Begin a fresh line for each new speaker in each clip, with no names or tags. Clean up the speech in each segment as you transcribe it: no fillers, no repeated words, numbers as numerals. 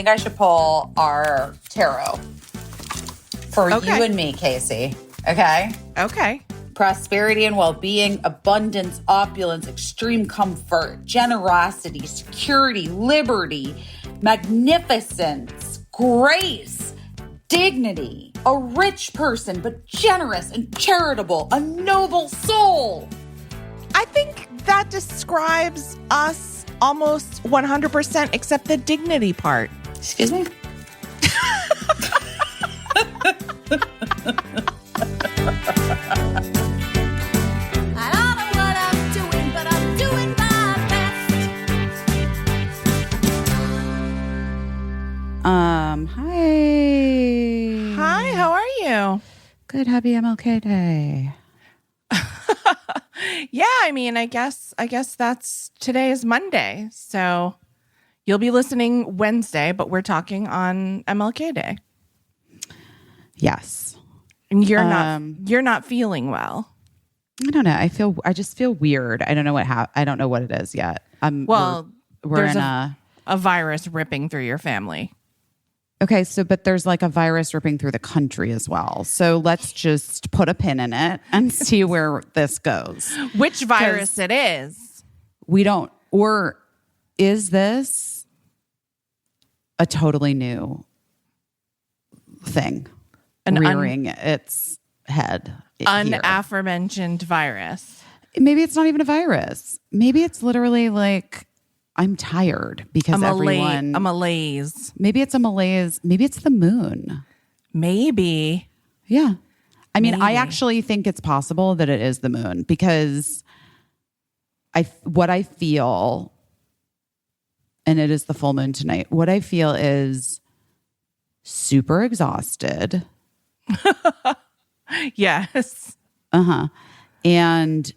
think I should pull our tarot for you and me, Caissie. Okay?
Okay.
Prosperity and well-being, abundance, opulence, extreme comfort, generosity, security, liberty, magnificence, grace, dignity, a rich person, but generous and charitable, a noble soul.
I think that describes us almost 100% except the dignity part.
Excuse me?
Hi. Hi, how are you?
Good, happy MLK Day.
Yeah, I mean, I guess today is Monday, so you'll be listening Wednesday, but we're talking on MLK Day.
Yes.
And you're not feeling well.
I don't know. I just feel weird. I don't know I don't know what it is yet.
We're
in
a virus ripping through your family.
Okay, but there's like a virus ripping through the country as well. So let's just put a pin in it and see where this goes.
Which virus it is.
We don't, or is this a totally new thing rearing its head?
Unaforementioned virus.
Maybe it's not even a virus. Maybe it's literally like, I'm tired because
a malaise.
Maybe it's a malaise. Maybe it's the moon.
Maybe.
Yeah. I mean, I actually think it's possible that it is the moon because what I feel, and it is the full moon tonight, what I feel is super exhausted.
Yes.
Uh-huh. And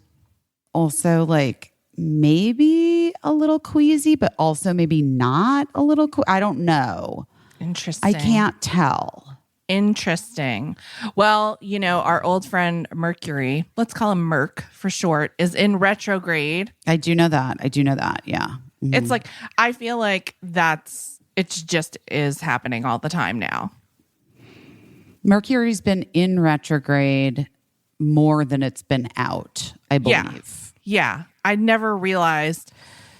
also like, maybe a little queasy, but also maybe not a little. I don't know.
Interesting.
I can't tell.
Interesting. Well, our old friend Mercury, let's call him Merc for short, is in retrograde.
I do know that. Yeah. Mm-hmm.
It's like, I feel like it just is happening all the time now.
Mercury's been in retrograde more than it's been out, I believe.
Yeah. I never realized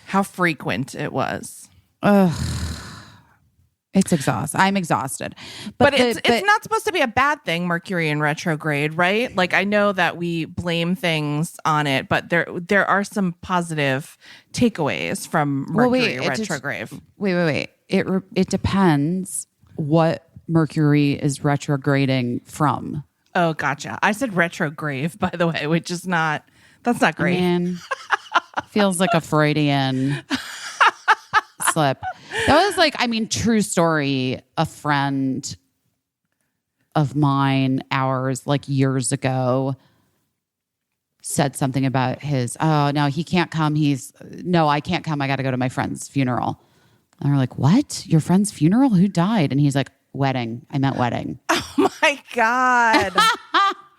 how frequent it was.
It's exhausting. I'm exhausted.
But it's not supposed to be a bad thing, Mercury in retrograde, right? Like, I know that we blame things on it, but there are some positive takeaways from Mercury retrograde.
Wait. It depends what Mercury is retrograding from.
Oh, gotcha. I said retrograde, by the way, which is not... That's not great.
Feels like a Freudian slip. That was like, true story. A friend of mine, ours, like years ago, said something about no, he can't come. I can't come. I got to go to my friend's funeral. And we're like, what? Your friend's funeral? Who died? And he's like, wedding. I meant wedding.
Oh my God.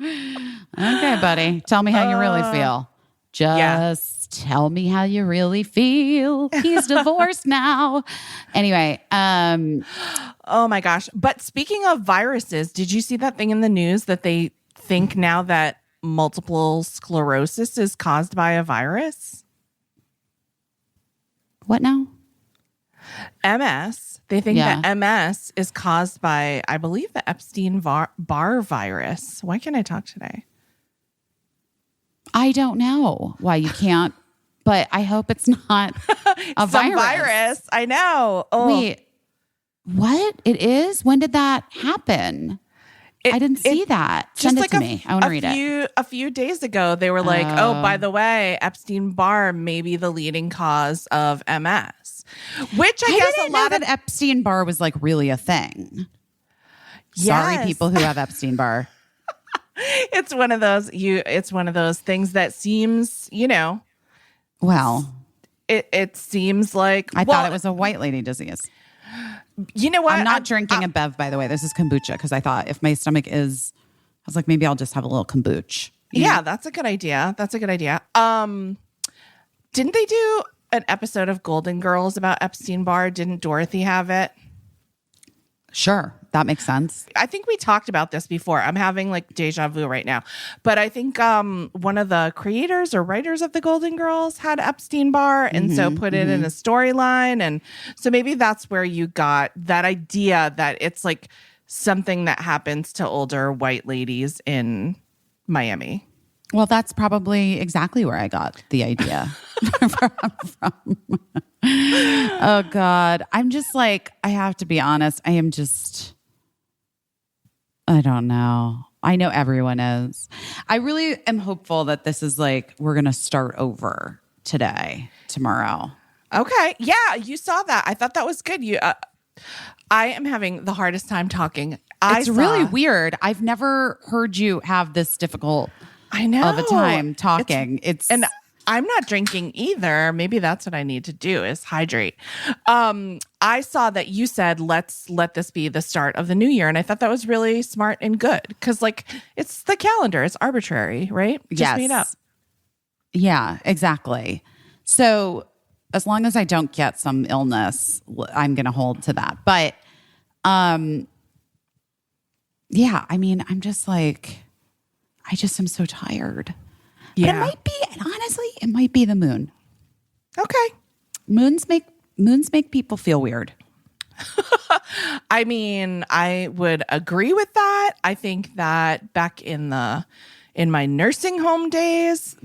Okay, buddy. Tell me how you really feel. Just tell me how you really feel. He's divorced now. Anyway.
Oh my gosh. But speaking of viruses, did you see that thing in the news that they think now that multiple sclerosis is caused by a virus?
What now?
MS. They think that MS is caused by, I believe, the Epstein-Barr virus. Why can't I talk today?
I don't know why you can't, but I hope it's not a
virus. I know. Oh.
Wait, what? It is? When did that happen? I didn't see that. Send it to me. I want to read it.
A few days ago, they were like, oh, by the way, Epstein-Barr may be the leading cause of MS. Which I guess
didn't know that Epstein-Barr was like really a thing.
Yes.
Sorry, people who have Epstein-Barr.
It's one of those things that seems,
Well,
it seems like
I thought it was a white lady disease.
You know what?
I'm not drinking a Bev, by the way. This is kombucha because I thought if my stomach is, I was like, maybe I'll just have a little kombucha.
Yeah, that's a good idea. Didn't they do an episode of Golden Girls about Epstein-Barr? Didn't Dorothy have it?
Sure. That makes sense.
I think we talked about this before. I'm having like deja vu right now. But I think one of the creators or writers of the Golden Girls had Epstein-Barr and so put it in a storyline. And so maybe that's where you got that idea that it's like something that happens to older white ladies in Miami.
Well, that's probably exactly where I got the idea from. Oh, God. I'm just like, I have to be honest. I don't know. I know everyone is. I really am hopeful that this is like, we're going to start over tomorrow.
Okay. Yeah, you saw that. I thought that was good. I am having the hardest time talking.
It's really weird. I've never heard you have this difficult of a time talking.
And I'm not drinking either. Maybe that's what I need to do is hydrate. I saw that you said, let's let this be the start of the new year. And I thought that was really smart and good because like it's the calendar. It's arbitrary, right? Just made up.
Yeah, exactly. So as long as I don't get some illness, I'm going to hold to that. But yeah, I mean, I'm just like, I just am so tired. Yeah. But it might be, and honestly, it might be the moon.
Okay.
Moons make people feel weird.
I mean, I would agree with that. I think that back in my nursing home days,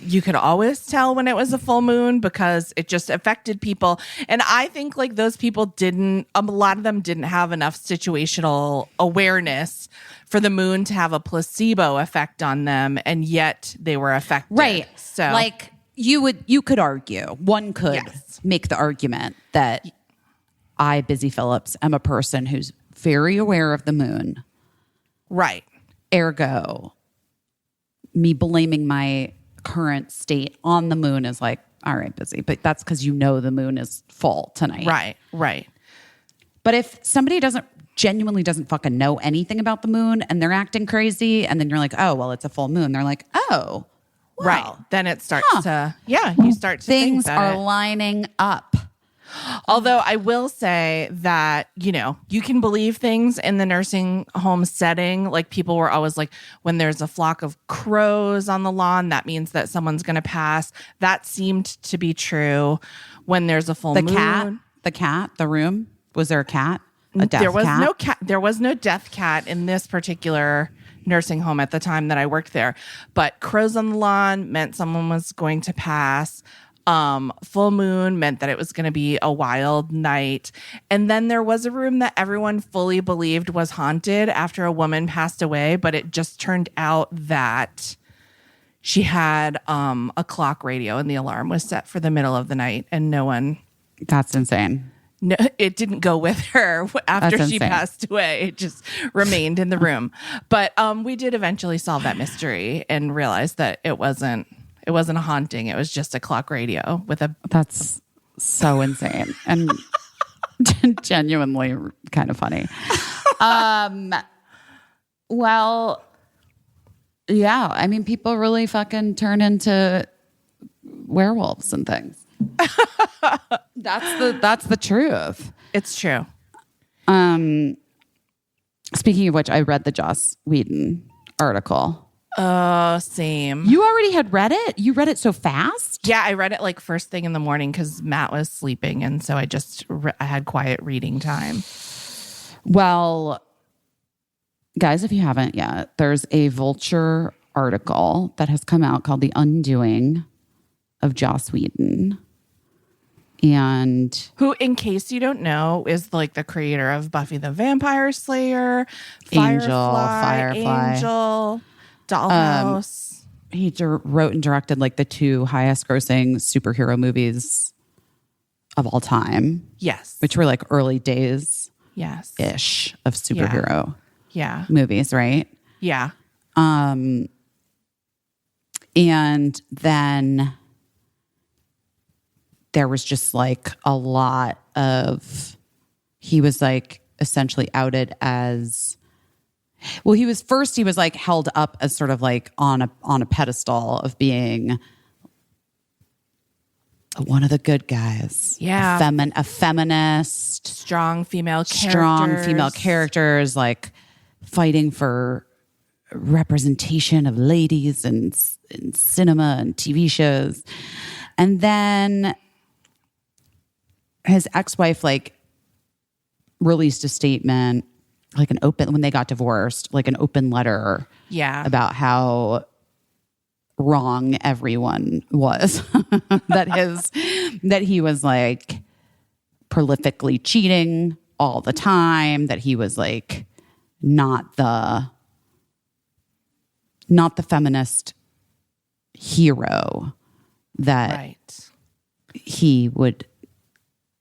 you could always tell when it was a full moon because it just affected people. And I think like those people a lot of them didn't have enough situational awareness for the moon to have a placebo effect on them. And yet they were affected.
Right.
So
like you could argue, one could make the argument that I, Busy Phillips, am a person who's very aware of the moon.
Right.
Ergo, me blaming my current state on the moon is like, all right, Busy, but that's because you know the moon is full tonight.
Right.
But if somebody genuinely doesn't fucking know anything about the moon and they're acting crazy and then you're like, oh, well, it's a full moon. They're like, oh, well,
right. Then it starts you start to
things
think that
are lining up.
Although I will say that, you can believe things in the nursing home setting. Like people were always like, when there's a flock of crows on the lawn, that means that someone's going to pass. That seemed to be true. When there's a full moon.
The room. Was there a cat?
There was no cat. There was no death cat in this particular nursing home at the time that I worked there. But crows on the lawn meant someone was going to pass. Full moon meant that it was going to be a wild night. And then there was a room that everyone fully believed was haunted after a woman passed away, but it just turned out that she had a clock radio and the alarm was set for the middle of the night and no one...
That's insane.
No, it didn't go with her after she passed away. It just remained in the room. But we did eventually solve that mystery and realize that it wasn't a haunting. It was just a clock radio with a...
That's so insane and genuinely kind of funny. Well, yeah. I mean, people really fucking turn into werewolves and things. That's the truth.
It's true.
Speaking of which, I read the Joss Whedon article.
Same.
You already had read it? You read it so fast?
Yeah, I read it like first thing in the morning because Matt was sleeping, and so I just I had quiet reading time.
Well, guys, if you haven't yet, there's a Vulture article that has come out called "The Undoing of Joss Whedon." And
who, in case you don't know, is like the creator of Buffy the Vampire Slayer,
Firefly,
Angel, Dollhouse.
He wrote and directed like the 2 highest grossing superhero movies of all time.
Yes.
Which were like early days.
Yes.
Ish of superhero
yeah.
movies, right?
Yeah.
And then there was just like a lot of, he was like essentially outed as, well, he was like held up as sort of like on a pedestal of being one of the good guys.
Yeah.
A feminist.
Strong female
characters, like fighting for representation of ladies in cinema and TV shows. And then his ex-wife like released a statement, like when they got divorced, like an open letter about how wrong everyone was. that he was like prolifically cheating all the time, that he was like not the feminist hero that he would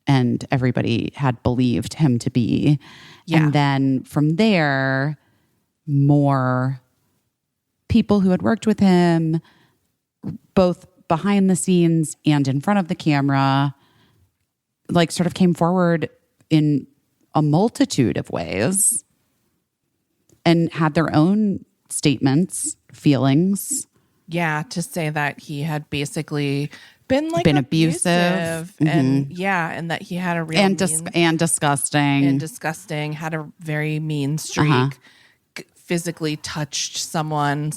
and everybody had believed him to be. Yeah. And then from there, more people who had worked with him, both behind the scenes and in front of the camera, like sort of came forward in a multitude of ways and had their own statements, feelings.
Yeah, to say that he had basically been
abusive
and and that he had a real
and disgusting,
had a very mean streak, physically touched someone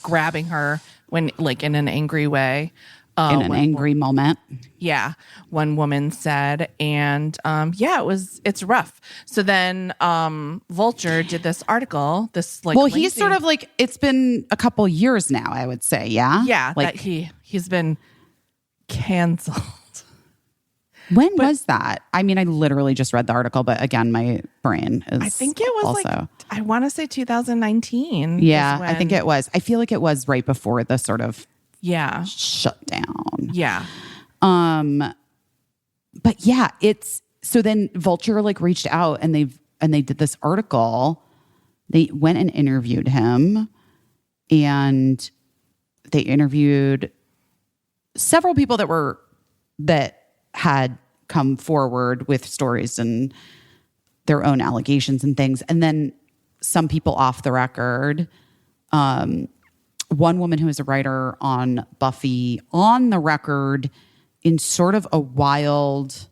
grabbing her when like in an angry way.
In an angry moment.
Yeah. One woman said, and it's rough. So then Vulture did this article,
he's sort of like, it's been a couple years now, I would say. Yeah.
Yeah.
Like
that he's been canceled.
When was that? I mean, I literally just read the article, but again, my brain is
I think it was
also,
I want to say 2019.
Yeah. I think it was. I feel like it was right before the sort of shut down.
Yeah.
But yeah, so then Vulture like reached out and they did this article. They went and interviewed him, and they interviewed several people that had come forward with stories and their own allegations and things. And then some people off the record, one woman who is a writer on Buffy on the record in sort of a wild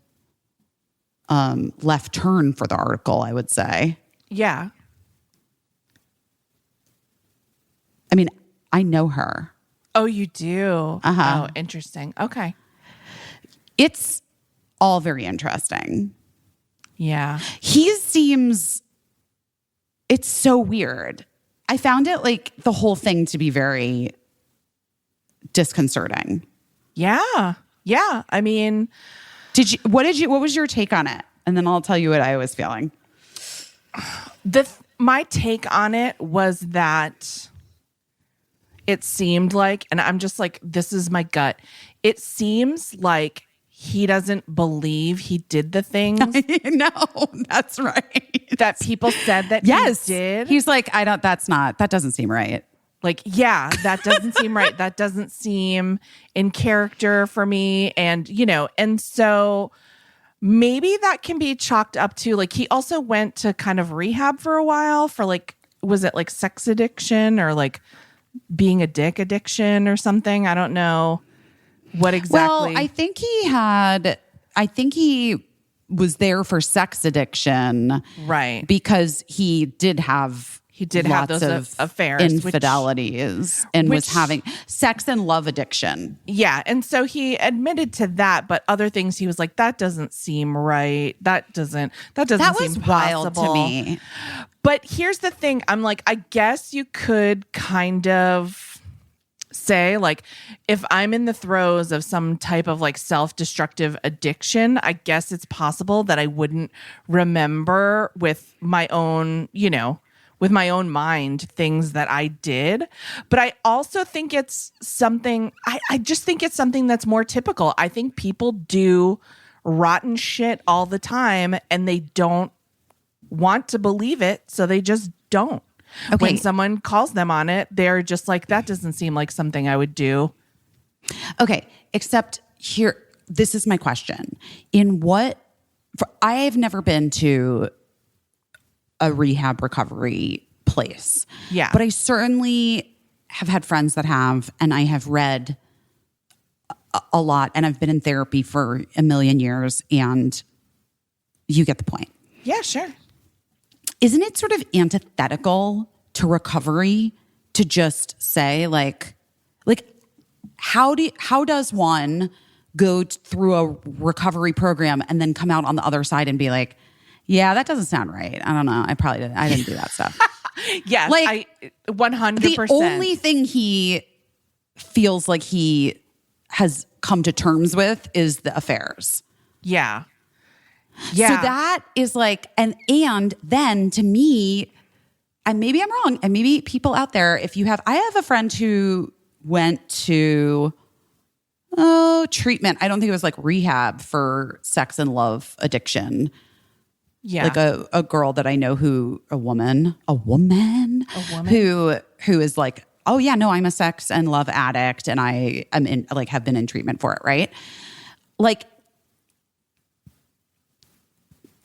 left turn for the article, I would say.
Yeah.
I mean, I know her.
Oh, you do?
Uh-huh.
Oh, interesting. Okay.
It's all very interesting.
Yeah.
It's so weird. I found it like the whole thing to be very disconcerting.
Yeah. Yeah. I mean,
what was your take on it? And then I'll tell you what I was feeling.
My take on it was that it seemed like, and I'm just like, this is my gut. It seems like he doesn't believe he did the things.
No, that's right.
That people said that he did.
He's like, that doesn't seem right.
Like, yeah, that doesn't seem right. That doesn't seem in character for me. And, and so maybe that can be chalked up to like, he also went to kind of rehab for a while for like, was it like sex addiction or like being a dick addiction or something? I don't know what exactly.
Well, I think he was there for sex addiction.
Right.
Because he did have
those affairs,
infidelities, and was having sex and love addiction.
Yeah. And so he admitted to that, but other things he was like, that doesn't seem right. That doesn't seem
wild
possible
to me.
But here's the thing. I'm like, I guess you could kind of say like, if I'm in the throes of some type of like self-destructive addiction, I guess it's possible that I wouldn't remember with my own, with my own mind, things that I did. But I also think it's something, I just think it's something that's more typical. I think people do rotten shit all the time and they don't want to believe it, so they just don't. Okay. When someone calls them on it, they're just like, that doesn't seem like something I would do.
Okay, except here, this is my question. I have never been to a rehab recovery place.
Yeah.
But I certainly have had friends that have, and I have read a lot, and I've been in therapy for a million years, and you get the point.
Yeah, sure.
Isn't it sort of antithetical to recovery to just say like how does one go through a recovery program and then come out on the other side and be like, yeah, that doesn't sound right. I don't know. I didn't do that stuff.
Yes,
like
100%.
The only thing he feels like he has come to terms with is the affairs.
Yeah.
So that is like, and then to me, and maybe I'm wrong, and maybe people out there, I have a friend who went to treatment. I don't think it was like rehab for sex and love addiction.
Yeah.
Like a girl that I know a woman who is like, oh yeah, no, I'm a sex and love addict and have been in treatment for it, right? Like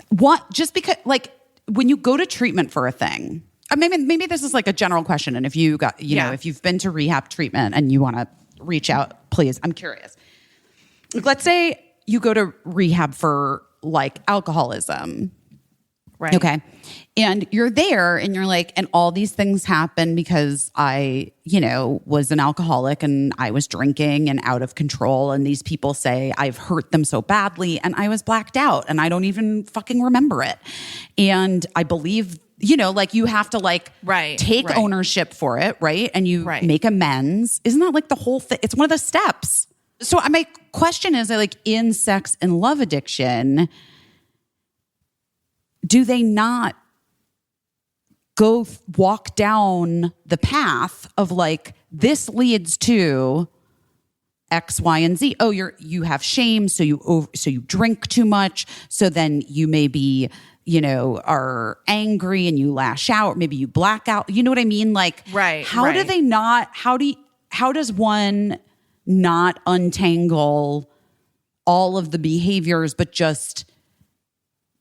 what, just because like when you go to treatment for a thing, maybe this is like a general question. And if you got, know, if you've been to rehab treatment and you want to reach out, please, I'm curious. Let's say you go to rehab for like alcoholism.
Right.
Okay. And you're there and you're like, and all these things happen because I, was an alcoholic and I was drinking and out of control. And these people say I've hurt them so badly and I was blacked out and I don't even fucking remember it. And I believe, like you have to like take ownership for it. Right. And you make amends. Isn't that like the whole thing? It's one of the steps. So my question is like in sex and love addiction, do they not walk down the path of like, this leads to X, Y, and Z? Oh, you have shame. So you drink too much. So then you maybe, are angry and you lash out. Maybe you black out. You know what I mean? Like, how does one not untangle all of the behaviors, but just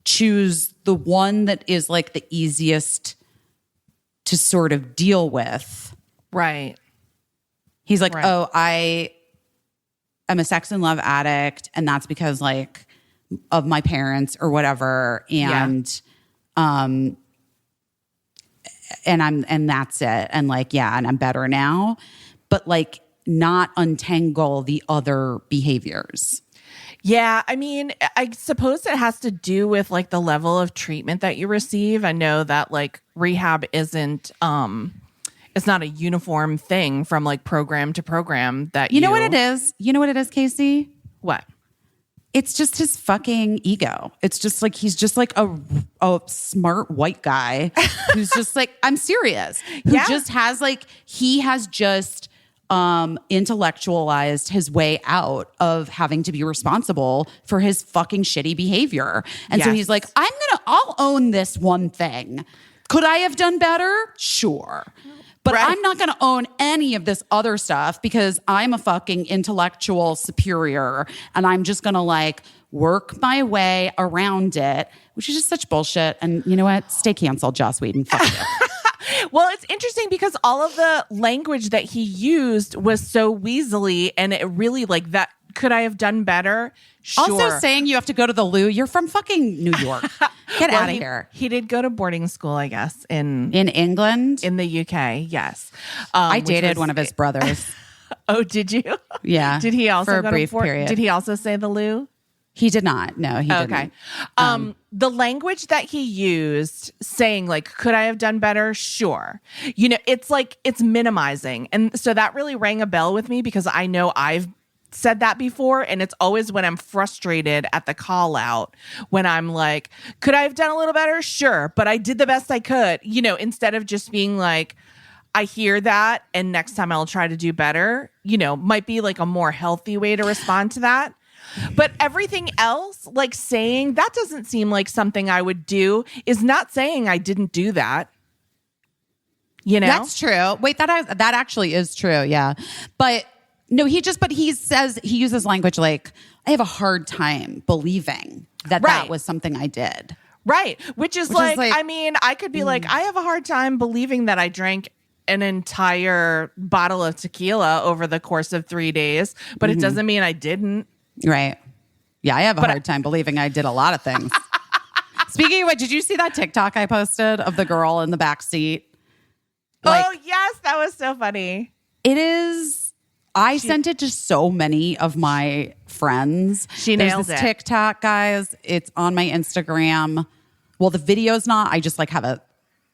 choose the one that is like the easiest to sort of deal with?
Right.
He's like, oh, I am a sex and love addict, and that's because like of my parents or whatever. And and that's it. And like, and I'm better now. But like not untangle the other behaviors.
Yeah, I suppose it has to do with like the level of treatment that you receive. I know that like rehab isn't it's not a uniform thing from like program to program that
You know what it is? You know what it is, Caissie?
What?
It's just his fucking ego. It's just like he's just like a smart white guy who's just like, I'm serious. Who just has like he has just intellectualized his way out of having to be responsible for his fucking shitty behavior. And so he's like, I'll own this one thing. Could I have done better? Sure. But I'm not going to own any of this other stuff because I'm a fucking intellectual superior and I'm just going to like work my way around it, which is just such bullshit. And you know what? Stay canceled, Joss Whedon. Fuck you.
Well, it's interesting because all of the language that he used was so weaselly and it really like that. Could I have done better? Sure.
Also saying you have to go to the loo. You're from fucking New York. Get out of here.
He did go to boarding school, I guess, in
England?
In the UK, yes.
I dated one of his brothers.
Oh, did you?
Yeah.
Did he also
for a
go
brief
to
period?
Did he also say the loo?
He did not. No, he didn't.
Okay. The language that he used saying like, could I have done better? Sure. It's like, it's minimizing. And so that really rang a bell with me because I know I've said that before. And it's always when I'm frustrated at the call out, when I'm like, could I have done a little better? Sure. But I did the best I could, instead of just being like, I hear that. And next time I'll try to do better, might be like a more healthy way to respond to that. But everything else, like saying that doesn't seem like something I would do, is not saying I didn't do that.
That's true. Wait, that actually is true. Yeah. But no, he says he uses language like, I have a hard time believing that was something I did.
Right. Which is like, I could be like, I have a hard time believing that I drank an entire bottle of tequila over the course of 3 days, but it doesn't mean I didn't.
Right. Yeah, I have a hard time believing I did a lot of things. Speaking of which, did you see that TikTok I posted of the girl in the back seat?
Oh, yes. That was so funny.
It is. I sent it to so many of my friends.
Nailed
this
it.
TikTok, guys. It's on my Instagram. Well, the video's not. I just have a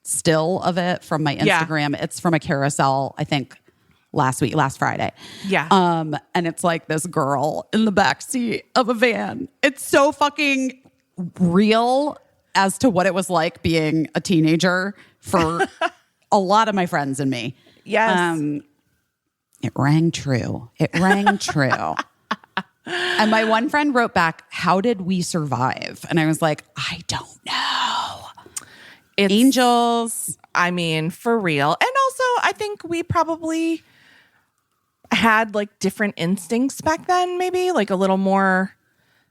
still of it from my Instagram. It's from a carousel, I think last Friday.
Yeah.
And it's like this girl in the backseat of a van. It's so fucking real as to what it was like being a teenager for a lot of my friends and me.
Yes.
It rang true. It rang true. And my one friend wrote back, "How did we survive?" And I was like, I don't know. It's angels.
I mean, for real. And also, I think we probably had like different instincts back then, maybe like a little more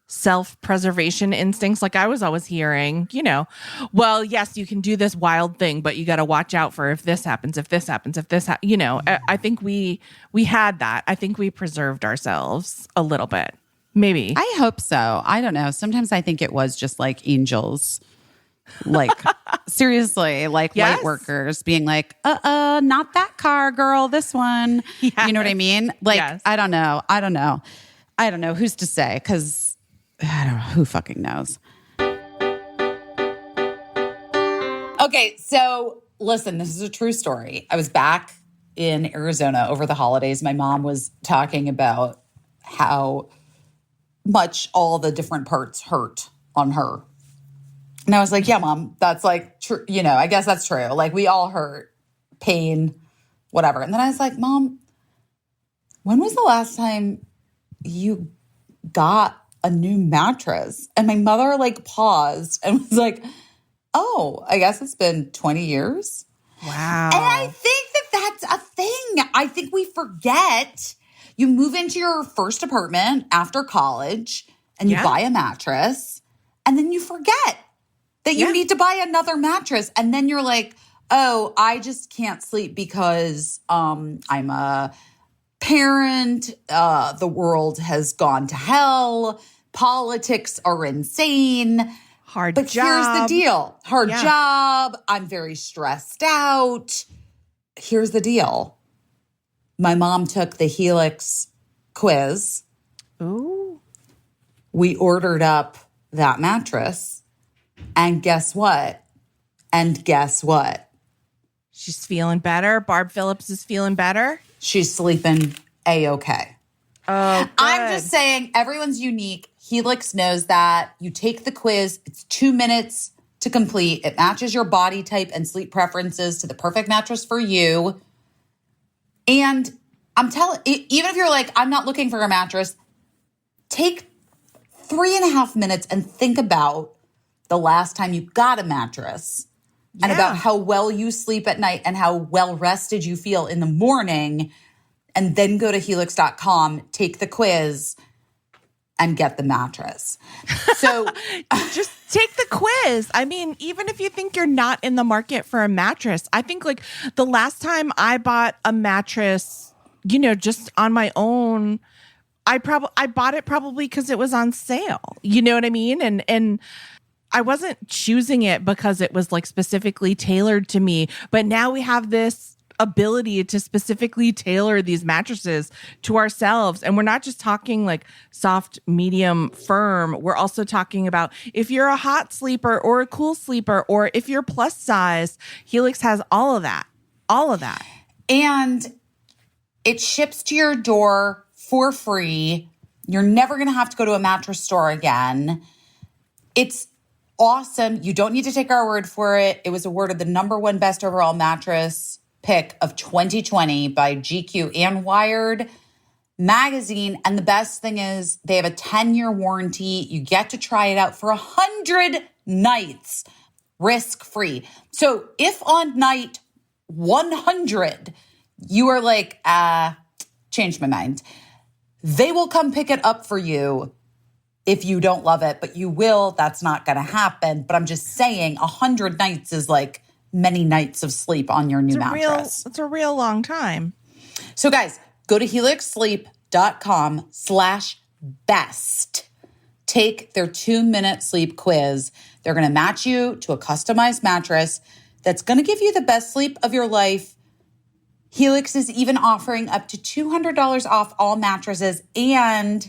self-preservation instincts. Like I was always hearing, well, yes, you can do this wild thing, but you got to watch out for if this happens, if this happens, if this I think we had that. I think we preserved ourselves a little bit. Maybe.
I hope so. I don't know. Sometimes I think it was just like angels. Like seriously, like light workers being like, not that car, girl, this one. Yes. You know what I mean? Like, yes. I don't know. Who's to say? Because I don't know. Who fucking knows? Okay, so listen, this is a true story. I was back in Arizona over the holidays. My mom was talking about how much all the different parts hurt on her. And I was like, yeah, Mom, that's like true. I guess that's true. Like we all hurt, pain, whatever. And then I was like, Mom, when was the last time you got a new mattress? And my mother like paused and was like, oh, I guess it's been 20 years.
Wow.
And I think that's a thing. I think we forget. You move into your first apartment after college and you buy a mattress and then you forget that you need to buy another mattress. And then you're like, oh, I just can't sleep because I'm a parent. The world has gone to hell. Politics are insane.
But
job. Here's the deal. Hard job. I'm very stressed out. Here's the deal. My mom took the Helix quiz.
Ooh.
We ordered up that mattress. And guess what?
She's feeling better. Barb Phillips is feeling better.
She's sleeping A-okay.
Oh, good.
I'm just saying everyone's unique. Helix knows that. You take the quiz. It's 2 minutes to complete. It matches your body type and sleep preferences to the perfect mattress for you. And I'm telling, even if you're like, I'm not looking for a mattress, take 3.5 minutes and think about the last time you got a mattress and about how well you sleep at night and how well rested you feel in the morning. And then go to helix.com, take the quiz, and get the mattress. So
just take the quiz. I mean, even if you think you're not in the market for a mattress, I think like the last time I bought a mattress, just on my own, I bought it probably because it was on sale. You know what I mean? And I wasn't choosing it because it was like specifically tailored to me. But now we have this ability to specifically tailor these mattresses to ourselves. And we're not just talking like soft, medium, firm. We're also talking about if you're a hot sleeper or a cool sleeper, or if you're plus size, Helix has all of that. All of that.
And it ships to your door for free. You're never going to have to go to a mattress store again. It's awesome. You don't need to take our word for it. It was awarded the #1 best overall mattress pick of 2020 by GQ and Wired magazine. And the best thing is they have a 10-year warranty. You get to try it out for 100 nights, risk-free. So if on night 100, you are like, changed my mind, they will come pick it up for you if you don't love it, but you will. That's not going to happen. But I'm just saying 100 nights is like
many nights of sleep on your new mattress.
It's a real long time.
So guys, go to helixsleep.com/best. Take their 2-minute sleep quiz. They're going to match you to a customized mattress that's going to give you the best sleep of your life. Helix is even offering up to $200 off all mattresses and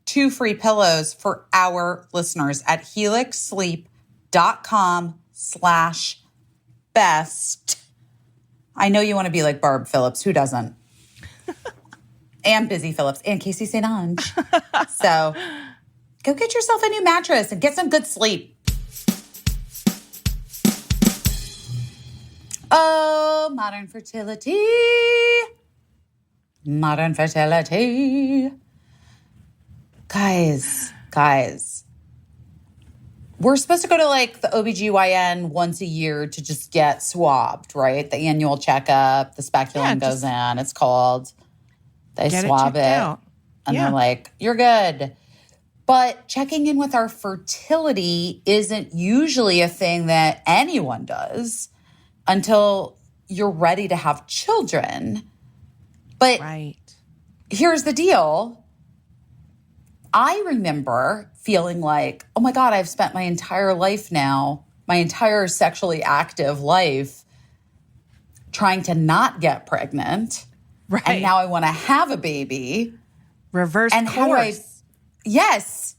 2 free pillows for our listeners at helixsleep.com/best. I know you want to be like Barb Phillips. Who doesn't? And Busy Phillips and Caissie St. So go get yourself a new mattress and get some good sleep. Oh, modern fertility. Modern fertility. Guys. We're supposed to go to like the OBGYN once a year to just get swabbed, right? The annual checkup, the speculum goes in, it's called. They swab it and they're like, you're good. But checking in with our fertility isn't usually a thing that anyone does until you're ready to have children. But here's the deal. I remember feeling like, oh my God, I've spent my entire life now, my entire sexually active life, trying to not get pregnant.
Right.
And now I want to have a baby.
Reverse course.
How do I? Yes.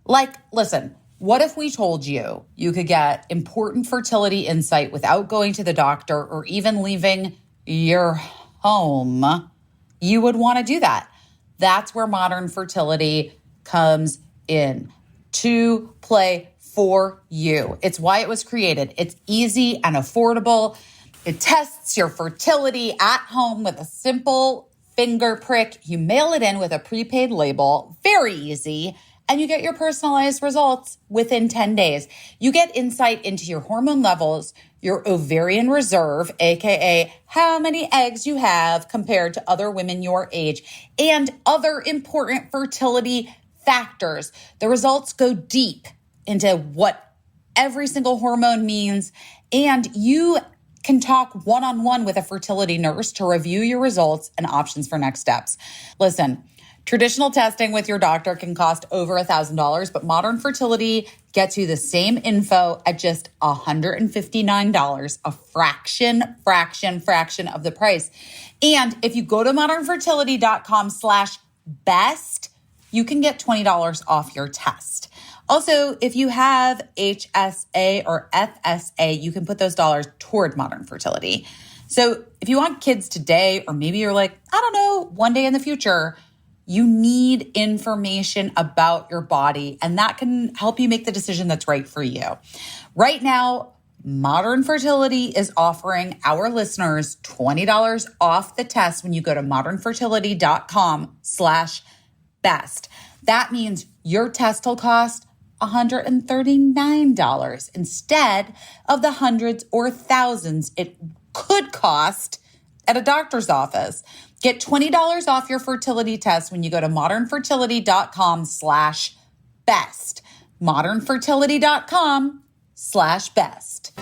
Like, listen, what if we told you you could get important fertility insight without going to the doctor or even leaving your home? You would want to do that. That's where modern fertility comes in to play for you. It's why it was created. It's easy and affordable. It tests your fertility at home with a simple finger prick. You mail it in with a prepaid label. Very easy. And you get your personalized results within 10 days. You get insight into your hormone levels, your ovarian reserve, aka how many eggs you have compared to other women your age, and other important fertility factors. The results go deep into what every single hormone means, and you can talk one-on-one with a fertility nurse to review your results and options for next steps. Listen, traditional testing with your doctor can cost over $1,000, but modern fertility gets you the same info at just $159, a fraction of the price. And if you go to modernfertility.com/best, you can get $20 off your test. Also, if you have HSA or FSA, you can put those dollars toward modern fertility. So if you want kids today, or maybe you're like, I don't know, one day in the future, you need information about your body, and that can help you make the decision that's right for you. Right now, Modern Fertility is offering our listeners $20 off the test when you go to modernfertility.com/best. That means your test will cost $139 instead of the hundreds or thousands it could cost at a doctor's office. Get $20 off your fertility test when you go to modernfertility.com/best. modernfertility.com/best.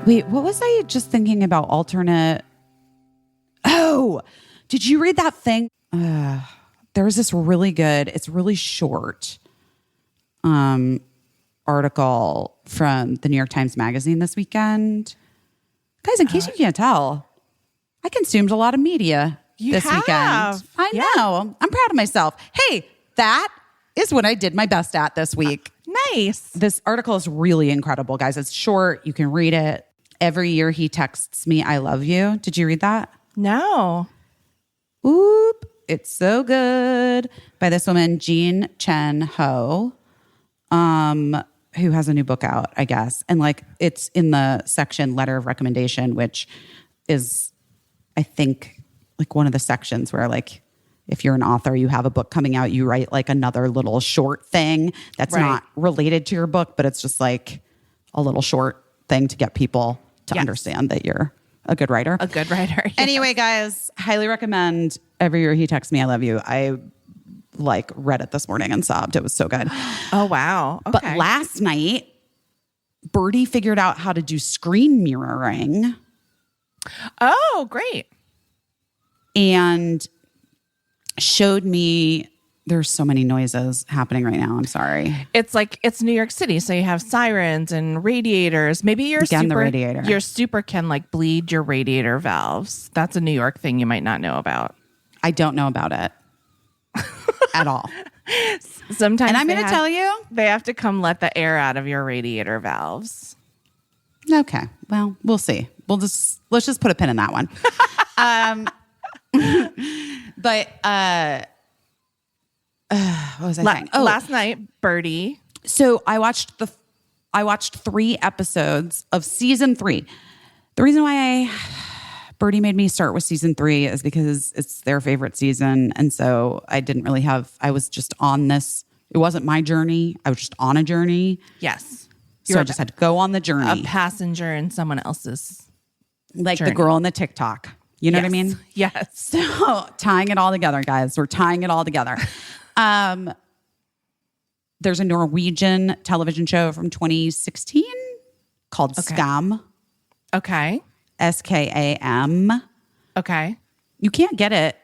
Wait, what was I just thinking about alternate? Oh, did you read that thing? There was this really good, it's really short article from the New York Times Magazine this weekend. Guys, in case you can't tell, I consumed a lot of media this weekend. I know. I'm proud of myself. Hey, that is what I did my best at this week.
Nice.
This article is really incredible, guys. It's short. You can read it. Every year he texts me, I love you. Did you read that?
No.
Oop. It's so good. By this woman, Jean Chen Ho, who has a new book out, I guess. And like, it's in the section letter of recommendation, which is, I think, like one of the sections where like, if you're an author, you have a book coming out, you write like another little short thing that's not related to your book, but it's just like a little short thing to get people to understand that you're a good writer.
A good writer. Yes.
Anyway, guys, highly recommend Every Year He Texts Me, I Love You. I like read it this morning and sobbed. It was so good.
Oh, wow. Okay.
But last night Birdie figured out how to do screen mirroring.
Oh, great.
And showed me, there's so many noises happening right now. I'm sorry.
It's New York City, so you have sirens and radiators. Maybe your super can like bleed your radiator valves. That's a New York thing you might not know about.
I don't know about it at all.
Sometimes,
and I'm going to tell you,
they have to come let the air out of your radiator valves.
Okay, well, we'll see. Let's just put a pin in that one. But what was I saying?
Last night, Birdie.
So I watched 3 episodes of season 3. The reason why Birdie made me start with season 3 is because it's their favorite season, and so I didn't really I was just on this. It wasn't my journey. I was just on a journey.
Yes.
So I just had to go on the journey.
A passenger in someone else's
like
journey.
The girl in the TikTok. You know what I mean?
Yes.
So tying it all together, guys. We're tying it all together. There's a Norwegian television show from 2016 called Skam.
Okay.
Skam.
Okay.
You can't get it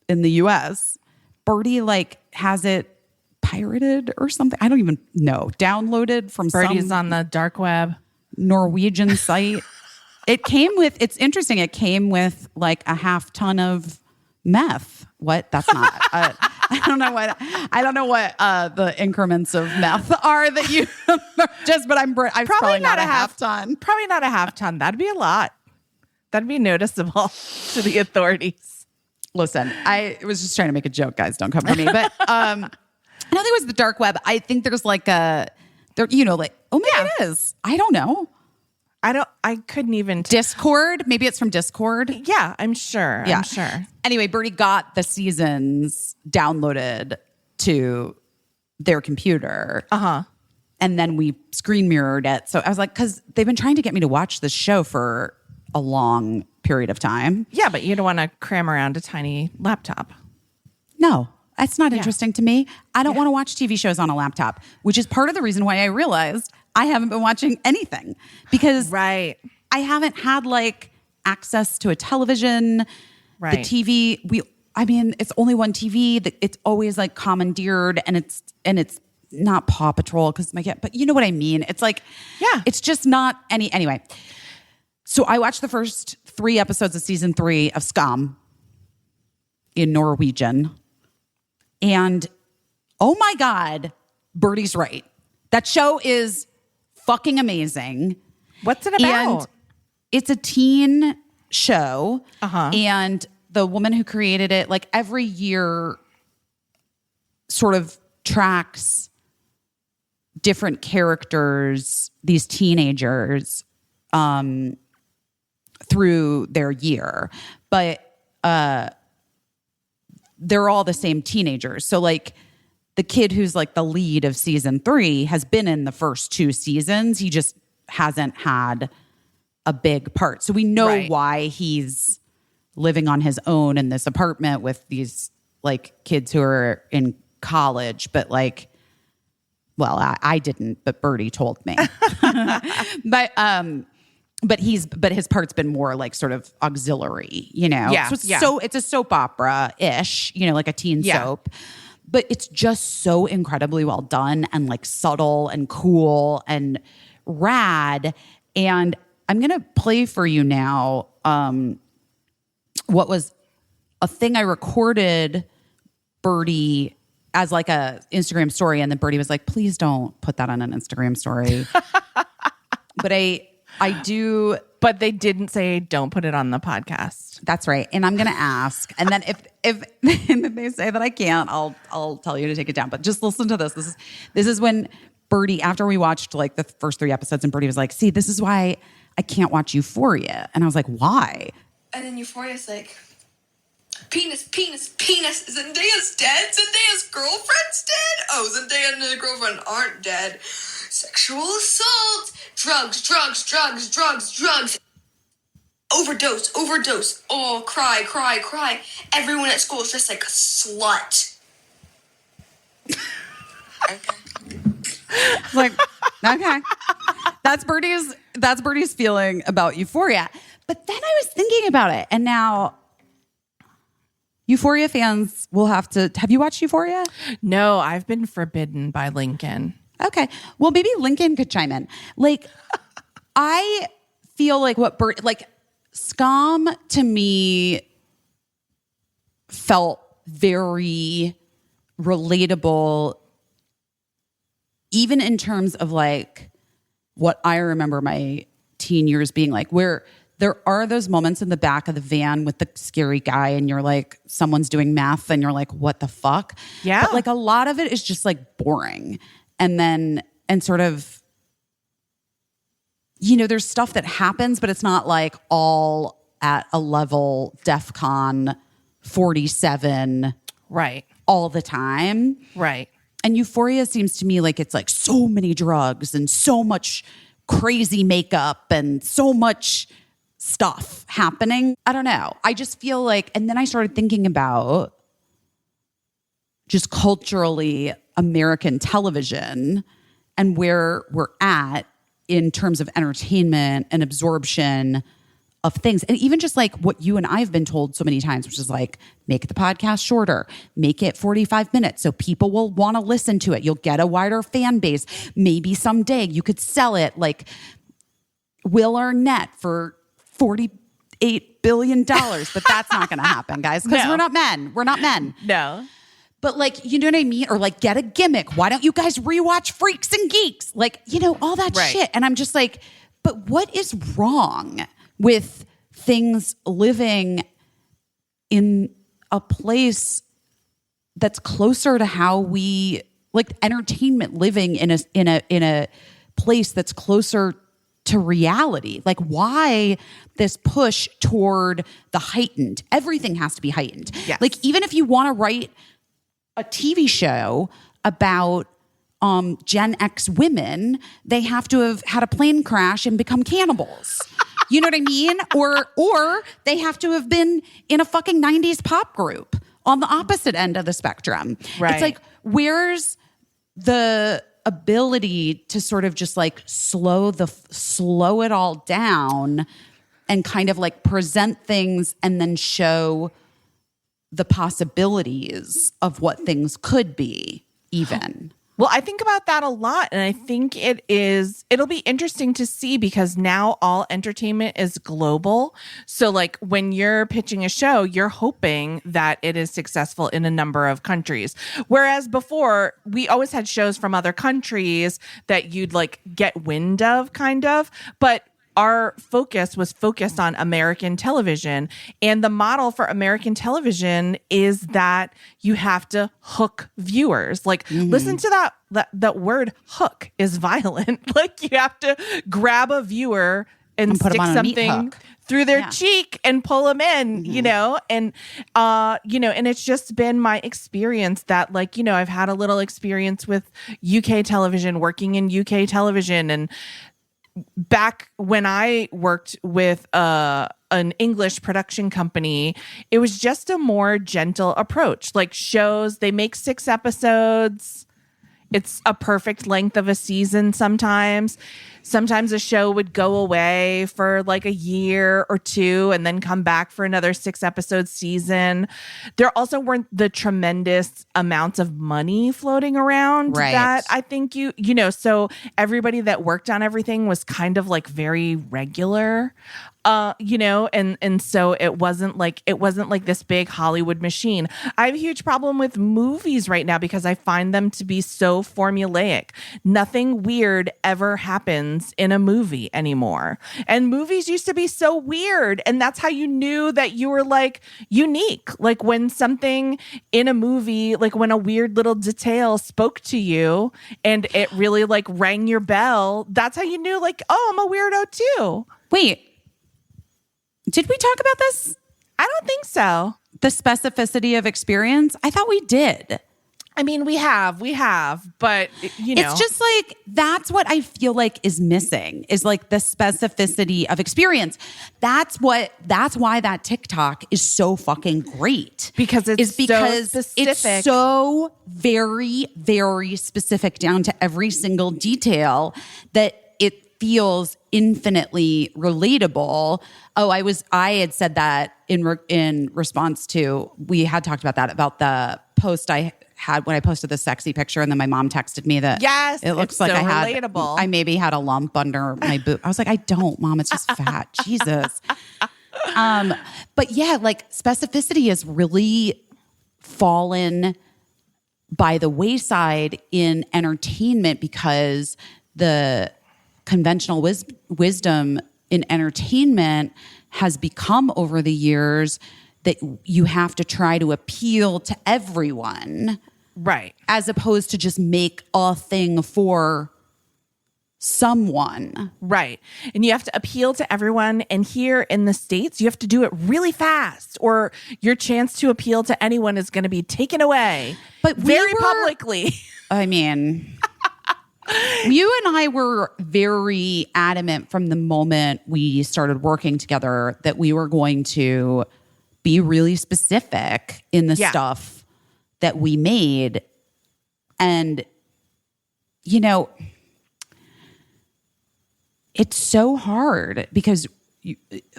in the US. Birdie has it pirated or something. I don't even know. Downloaded from
Birdie's on the dark web.
Norwegian site. It's interesting. It came with a half ton of meth. What? That's not. I don't know what the increments of meth are that you just. But I'm probably not a half ton.
Probably not a half ton. That'd be a lot. That'd be noticeable to the authorities.
Listen, I was just trying to make a joke, guys. Don't come for me. But I know there was the dark web. I think there's it is. I don't know.
I couldn't even.
Discord? Maybe it's from Discord.
Yeah, I'm sure.
Yeah.
I'm sure.
Anyway, Birdie got the seasons downloaded to their computer.
Uh-huh.
And then we screen mirrored it. So I was like, because they've been trying to get me to watch this show for a long period of time.
Yeah, but you don't want to cram around a tiny laptop.
No, that's not interesting to me. I don't want to watch TV shows on a laptop, which is part of the reason why I realized I haven't been watching anything because I haven't had access to a television, the TV. It's only one TV that it's always commandeered and it's not Paw Patrol because but you know what I mean? It's it's just not anyway. So I watched the first 3 episodes of season 3 of Skam in Norwegian. And oh my God, Birdie's right. That show is fucking amazing.
What's it about?
And it's a teen show.
Uh-huh.
And the woman who created it, every year sort of tracks different characters, these teenagers, through their year. But they're all the same teenagers. So the kid who's the lead of season 3 has been in the first 2 seasons. He just hasn't had a big part. So we know why he's living on his own in this apartment with these kids who are in college. But I didn't, but Birdie told me. But his part's been more sort of auxiliary,
Yeah.
So it's a soap opera-ish, a teen soap. But it's just so incredibly well done and subtle and cool and rad. And I'm going to play for you now what was a thing I recorded Birdie as a Instagram story. And then Birdie was like, please don't put that on an Instagram story. But I do.
But they didn't say don't put it on the podcast.
That's right. And I'm going to ask. And then if they say that I can't, I'll tell you to take it down. But just listen to this. This is when Birdie, after we watched the first 3 episodes, and Birdie was like, see, this is why I can't watch Euphoria. And I was like, why?
And then Euphoria's penis, penis, penis. Zendaya's dead? Zendaya's girlfriend's dead? Oh, Zendaya and her girlfriend aren't dead. Sexual assault. Drugs, drugs, drugs, drugs, drugs. Overdose, overdose. Oh, cry, cry, cry. Everyone at school is just like a slut.
Okay. That's Birdie's feeling about Euphoria. But then I was thinking about it, and now Euphoria fans will have to. Have you watched Euphoria?
No, I've been forbidden by Lincoln.
Okay, well maybe Lincoln could chime in. Like, I feel like Scum to me felt very relatable, even in terms of like what I remember my teen years being like, where there are those moments in the back of the van with the scary guy and you're like, someone's doing math and you're like, what the fuck?
Yeah.
But like a lot of it is just like boring. And sort of, there's stuff that happens, but it's not like all at a level DEFCON 47
right
all the time.
Right.
And Euphoria seems to me like it's like so many drugs and so much crazy makeup and so much stuff happening. I don't know. I just feel like, and then I started thinking about just culturally American television and where we're at in terms of entertainment and absorption of things. And even just like what you and I have been told so many times, which is like, make the podcast shorter, make it 45 minutes so people will want to listen to it. You'll get a wider fan base. Maybe someday you could sell it like Will Arnett for $48 billion, but that's not going to happen, guys, because
No.
we're not men. We're not men.
No.
But like, you know what I mean? Or like, get a gimmick. Why don't you guys rewatch Freaks and Geeks? Like, all that
Right.
shit. And I'm just like, but what is wrong with things living in a place that's closer to how we like entertainment living in a place that's closer to reality? Like, why this push toward the heightened? Everything has to be heightened.
Yes.
Like, even if you want to write a TV show about Gen X women, they have to have had a plane crash and become cannibals. You know what I mean? Or they have to have been in a fucking 90s pop group on the opposite end of the spectrum.
Right.
It's like, where's the ability to sort of just like slow it all down and kind of like present things and then show the possibilities of what things could be even.
Well, I think about that a lot, and I think it'll be interesting to see because now all entertainment is global. So like when you're pitching a show, you're hoping that it is successful in a number of countries. Whereas before, we always had shows from other countries that you'd like get wind of kind of, but our focus was focused on American television. And the model for American television is that you have to hook viewers. Like, listen to that word hook is violent. Like, you have to grab a viewer and
put 'em
stick
on a meat
something
hook
through their cheek and pull them in, and it's just been my experience that like, I've had a little experience with UK television, working in UK television, and back when I worked with an English production company, it was just a more gentle approach. Like shows, they make 6 episodes. It's a perfect length of a season sometimes. Sometimes a show would go away for like a year or 2 and then come back for another 6-episode season. There also weren't the tremendous amounts of money floating around that I think so everybody that worked on everything was kind of like very regular. And so it wasn't like this big Hollywood machine. I have a huge problem with movies right now because I find them to be so formulaic. Nothing weird ever happens in a movie anymore. And movies used to be so weird. And that's how you knew that you were like unique. Like when something in a movie, like when a weird little detail spoke to you and it really like rang your bell, that's how you knew like, oh, I'm a weirdo too.
Wait. Did we talk about this?
I don't think so.
The specificity of experience? I thought we did.
I mean, we have, but
It's just like, that's what I feel like is missing, is like the specificity of experience. That's why that TikTok is so fucking great.
Because so specific.
It's so very, very specific down to every single detail that feels infinitely relatable. Oh, I had said that in response to, we had talked about that, about the post I had when I posted the sexy picture, and then my mom texted me that
yes,
it looks like
so
I maybe had a lump under my boob. I was like, I don't, Mom, it's just fat. Jesus. But yeah, like specificity has really fallen by the wayside in entertainment because the conventional wisdom in entertainment has become over the years that you have to try to appeal to everyone.
Right.
As opposed to just make a thing for someone.
Right. And you have to appeal to everyone. And here in the States, you have to do it really fast, or your chance to appeal to anyone is going to be taken away.
But
very publicly.
I mean, you and I were very adamant from the moment we started working together that we were going to be really specific in the stuff that we made. And, you know, it's so hard because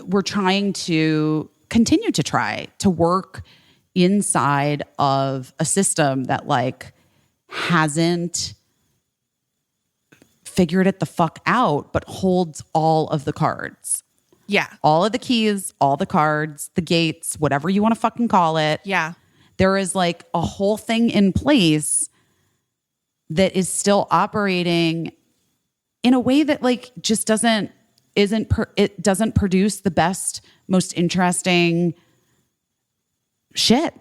we're trying to continue to try to work inside of a system that like hasn't figured it the fuck out, but holds all of the cards.
Yeah.
All of the keys, all the cards, the gates, whatever you want to fucking call it.
Yeah.
There is like a whole thing in place that is still operating in a way that like just doesn't produce the best, most interesting shit.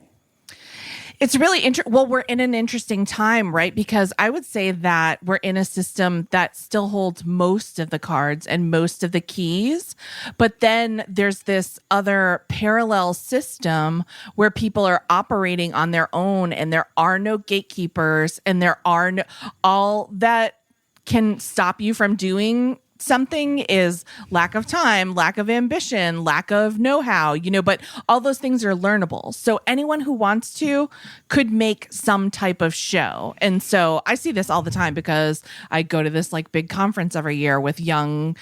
It's really well, we're in an interesting time, right? Because I would say that we're in a system that still holds most of the cards and most of the keys. But then there's this other parallel system where people are operating on their own, and there are no gatekeepers, and there are no, all that can stop you from doing something is lack of time, lack of ambition, lack of know-how, you know, but all those things are learnable. So anyone who wants to could make some type of show. And so I see this all the time because I go to this like big conference every year with young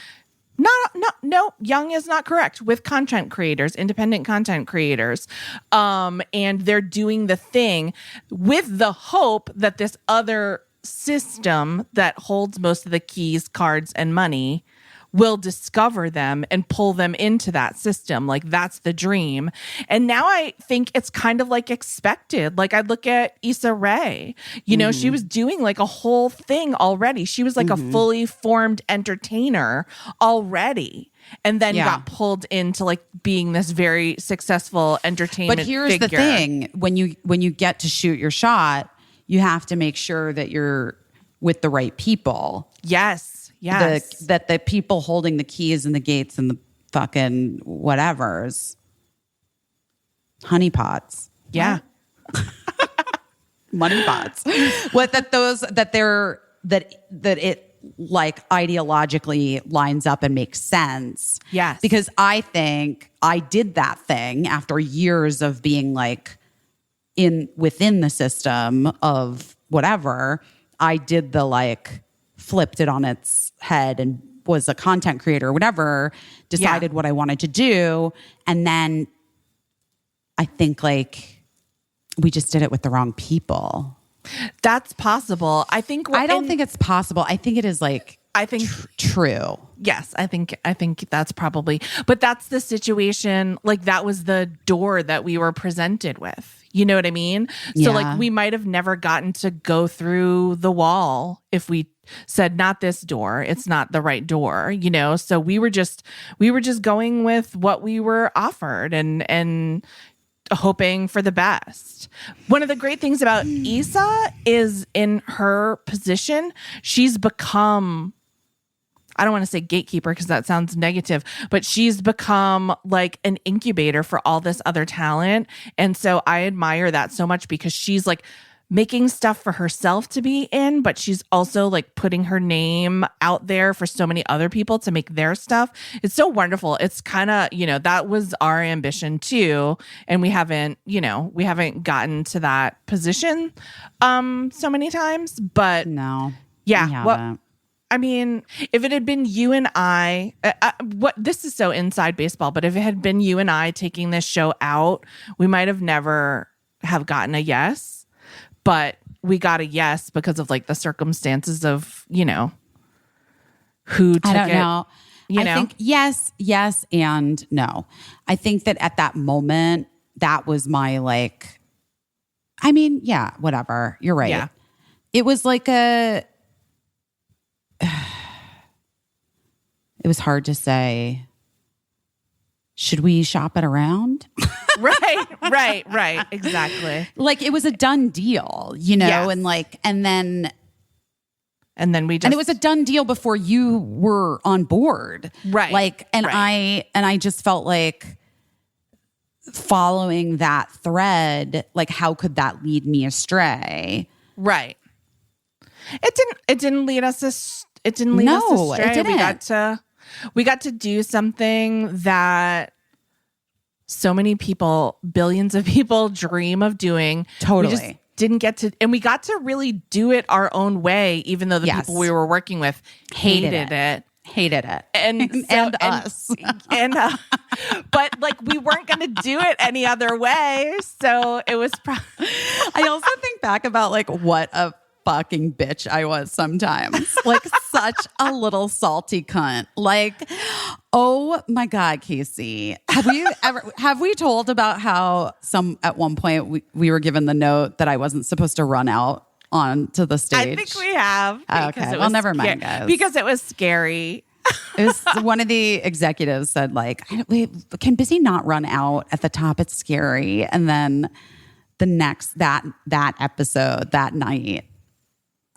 is not correct, with content creators, independent content creators. And they're doing the thing with the hope that this other system that holds most of the keys, cards, and money will discover them and pull them into that system. Like that's the dream. And now I think it's kind of like expected. Like I look at Issa Rae, you know, she was doing like a whole thing already. She was like a fully formed entertainer already. And then got pulled into like being this very successful entertainment
But here's
figure.
the thing. When you get to shoot your shot, you have to make sure that you're with the right people.
Yes. Yes.
That the people holding the keys and the gates and the fucking whatevers. Honeypots.
Yeah.
Money pots. That it like ideologically lines up and makes sense.
Yes.
Because I think I did that thing after years of being like within the system of whatever. I did the like flipped it on its head and was a content creator or whatever, decided what I wanted to do. And then I think like we just did it with the wrong people.
That's possible. I don't
think it's possible. I think it is like,
I think
true.
Yes, I think that's probably, but that's the situation. Like that was the door that we were presented with. You know what I mean? So like we might have never gotten to go through the wall if we said not this door, it's not the right door, you know? So we were just going with what we were offered and hoping for the best. One of the great things about Issa is in her position, she's become, I don't want to say gatekeeper because that sounds negative, but she's become like an incubator for all this other talent. And so I admire that so much because she's like making stuff for herself to be in, but she's also like putting her name out there for so many other people to make their stuff. It's so wonderful. It's kind of, you know, that was our ambition too. And we haven't gotten to that position so many times, but
no.
Yeah. I mean, if it had been you and I, this is so inside baseball, but if it had been you and I taking this show out, we might have never have gotten a yes, but we got a yes because of like the circumstances of, you know, who took it.
I don't know.
You
I
know?
think yes, and no. I think that at that moment, that was my like, I mean, yeah, whatever. You're right.
Yeah.
It was like it was hard to say, should we shop it around?
Right. Exactly.
Like it was a done deal, you know,
Yes.
and like, and then
we just,
and it was a done deal before you were on board.
Right.
Like, and
Right.
I just felt like following that thread, like how could that lead me astray?
right. It didn't lead us astray. It didn't. We got to do something that so many people, billions of people dream of doing.
Totally.
We just didn't get to, and we got to really do it our own way, even though the
Yes.
people we were working with hated it.
Hated it.
And
Us.
And but like we weren't going to do it any other way. So it was
I also think back about like what a fucking bitch I was sometimes. Like such a little salty cunt. Like, oh my God, Caissie. Have we told about how at one point we were given the note that I wasn't supposed to run out onto the stage?
I think we have.
Okay. Well, never mind, guys.
Because it was scary.
It was one of the executives said like, wait, can Busy not run out at the top? It's scary. And then the next, that episode, that night,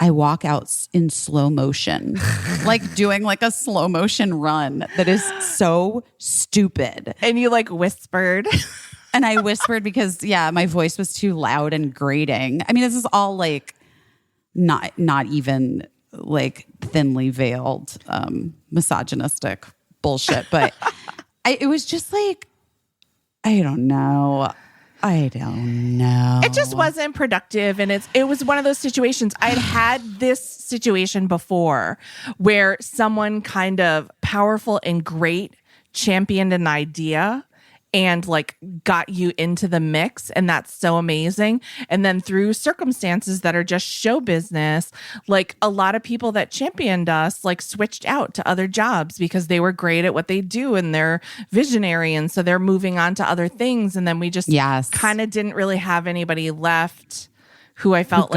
I walk out in slow motion, like doing like a slow motion run that is so stupid.
And you like whispered.
And I whispered because, yeah, my voice was too loud and grating. I mean, this is all like not even like thinly veiled misogynistic bullshit. But it was just like, I don't know.
It just wasn't productive. And it was one of those situations. I'd had this situation before where someone kind of powerful and great championed an idea and like got you into the mix. And that's so amazing. And then through circumstances that are just show business, like a lot of people that championed us like switched out to other jobs because they were great at what they do and they're visionary. And so they're moving on to other things. And then we just kind of didn't really have anybody left who I felt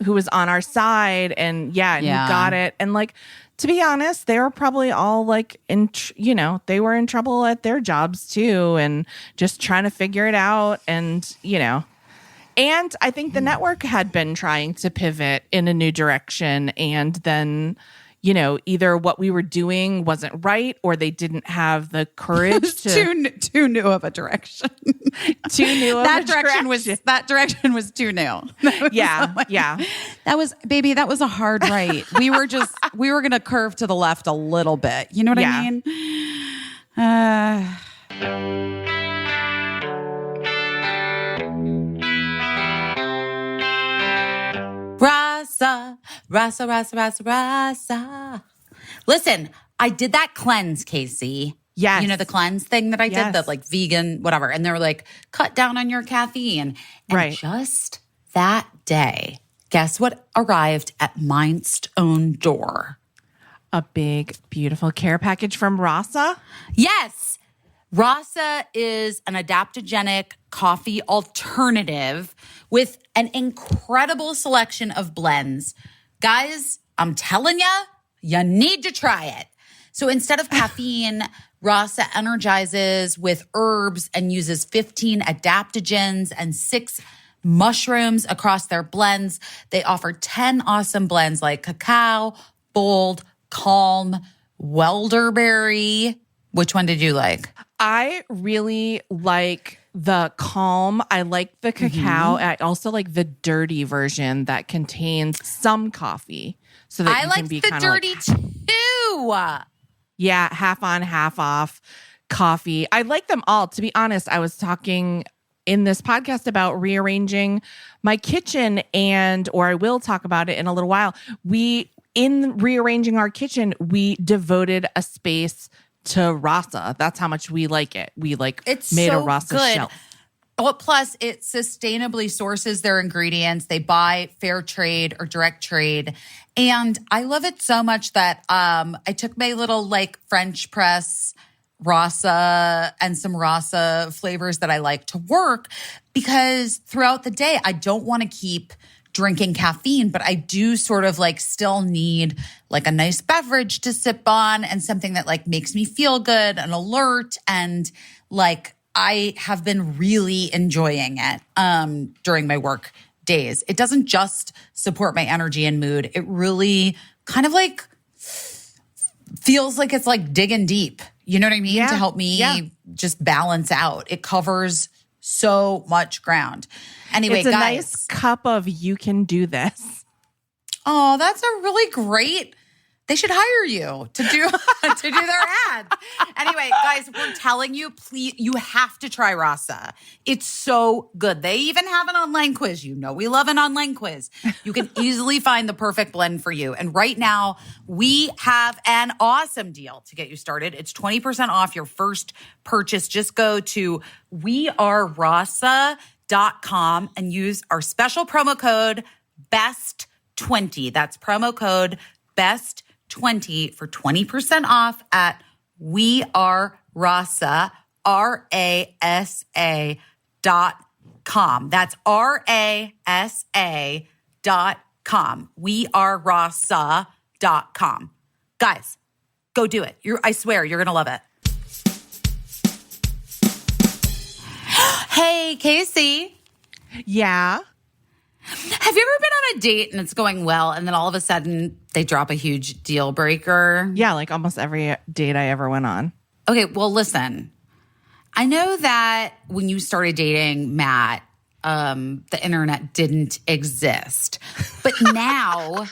who was on our side. And you got it. And like, to be honest, they were probably all like, they were in trouble at their jobs too and just trying to figure it out. And, and I think the network had been trying to pivot in a new direction. And then, either what we were doing wasn't right or they didn't have the courage to...
too new of a direction.
Too new of
that
a
direction.
direction.
That direction was too new.
Yeah.
That was a hard right. We were going to curve to the left a little bit. You know what I mean? Rasa. Listen, I did that cleanse, Caissie.
Yes.
You know, the cleanse thing that I did, the like vegan, whatever. And they were like, cut down on your caffeine. And just that day, guess what arrived at mine's own door?
A big, beautiful care package from Rasa?
Yes. Rasa is an adaptogenic coffee alternative with an incredible selection of blends. Guys, I'm telling you need to try it. So instead of caffeine, Rasa energizes with herbs and uses 15 adaptogens and 6 mushrooms across their blends. They offer 10 awesome blends like cacao, bold, calm, welderberry. Which one did you like?
I really like the calm. I like the cacao. I also like the dirty version that contains some coffee. So that
I like the dirty too.
Yeah, half on, half off coffee. I like them all. To be honest, I was talking in this podcast about rearranging my kitchen or I will talk about it in a little while. in rearranging our kitchen, we devoted a space to rasa. That's how much we like it. We
It's
made
so
a rasa
good.
shelf.
Well, plus it sustainably sources their ingredients. They buy fair trade or direct trade. And I love it so much that I took my little French press rasa and some rasa flavors that I like to work, because throughout the day, I don't want to keep drinking caffeine, but I do sort of still need a nice beverage to sip on and something that makes me feel good and alert. And I have been really enjoying it during my work days. It doesn't just support my energy and mood. It really kind of feels like it's digging deep. You know what I mean?
Yeah.
To help me just balance out. It covers so much ground. Anyway,
it's a
guys,
nice cup of you can do this.
Oh, that's a really great. They should hire you to do their ads. Anyway, guys, we're telling you, please, you have to try rasa. It's so good. They even have an online quiz. You know we love an online quiz. You can easily find the perfect blend for you. And right now, we have an awesome deal to get you started. It's 20% off your first purchase. Just go to wearerasa.com and use our special promo code BEST20. That's promo code BEST20 for 20% off at wearerasa, RASA.com. That's RASA.com. wearerasa.com. Guys, go do it. I swear you're going to love it. Hey, Caissie.
Yeah.
Have you ever been on a date and it's going well, and then all of a sudden they drop a huge deal breaker?
Yeah, almost every date I ever went on.
Okay, well, listen. I know that when you started dating Matt, the internet didn't exist. But now,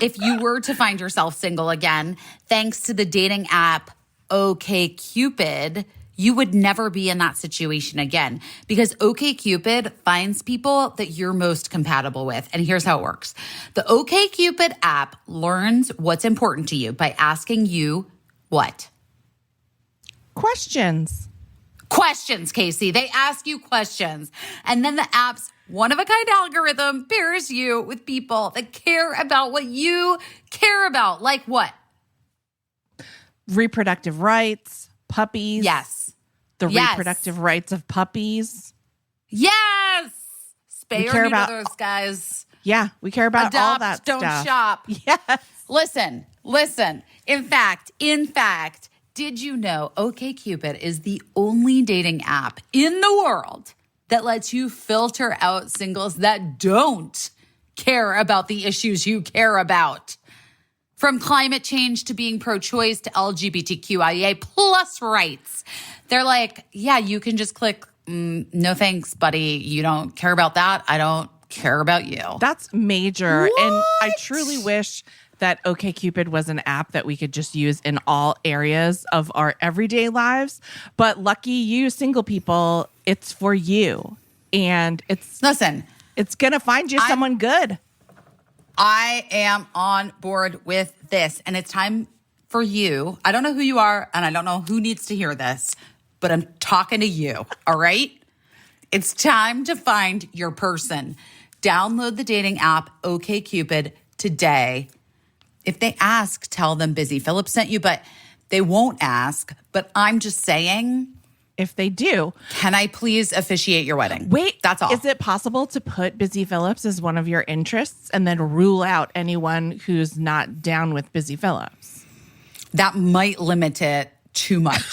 if you were to find yourself single again, thanks to the dating app OkCupid, you would never be in that situation again, because OkCupid finds people that you're most compatible with. And here's how it works. The OkCupid app learns what's important to you by asking you what?
Questions,
Caissie. They ask you questions. And then the app's one-of-a-kind algorithm pairs you with people that care about what you care about. Like what?
Reproductive rights, puppies.
Yes.
The reproductive rights of puppies.
Yes. Spay
We
or
care
neuter
about
those guys.
Yeah, we care about
Adopt,
all that
don't
stuff.
shop.
Yes.
Listen. In fact, did you know OkCupid is the only dating app in the world that lets you filter out singles that don't care about the issues you care about? From climate change to being pro-choice to LGBTQIA plus rights. They're yeah, you can just click, no thanks, buddy. You don't care about that. I don't care about you.
That's major.
What?
And I truly wish that OkCupid was an app that we could just use in all areas of our everyday lives. But lucky you, single people, it's for you. And it's going to find you someone good.
I am on board with this, and it's time for you. I don't know who you are, and I don't know who needs to hear this, but I'm talking to you, all right? It's time to find your person. Download the dating app OkCupid today. If they ask, tell them Busy Phillips sent you, but they won't ask. But I'm just saying,
if they do,
can I please officiate your wedding?
Wait,
that's all.
Is it possible to put Busy Phillips as one of your interests and then rule out anyone who's not down with Busy Phillips?
That might limit it too much.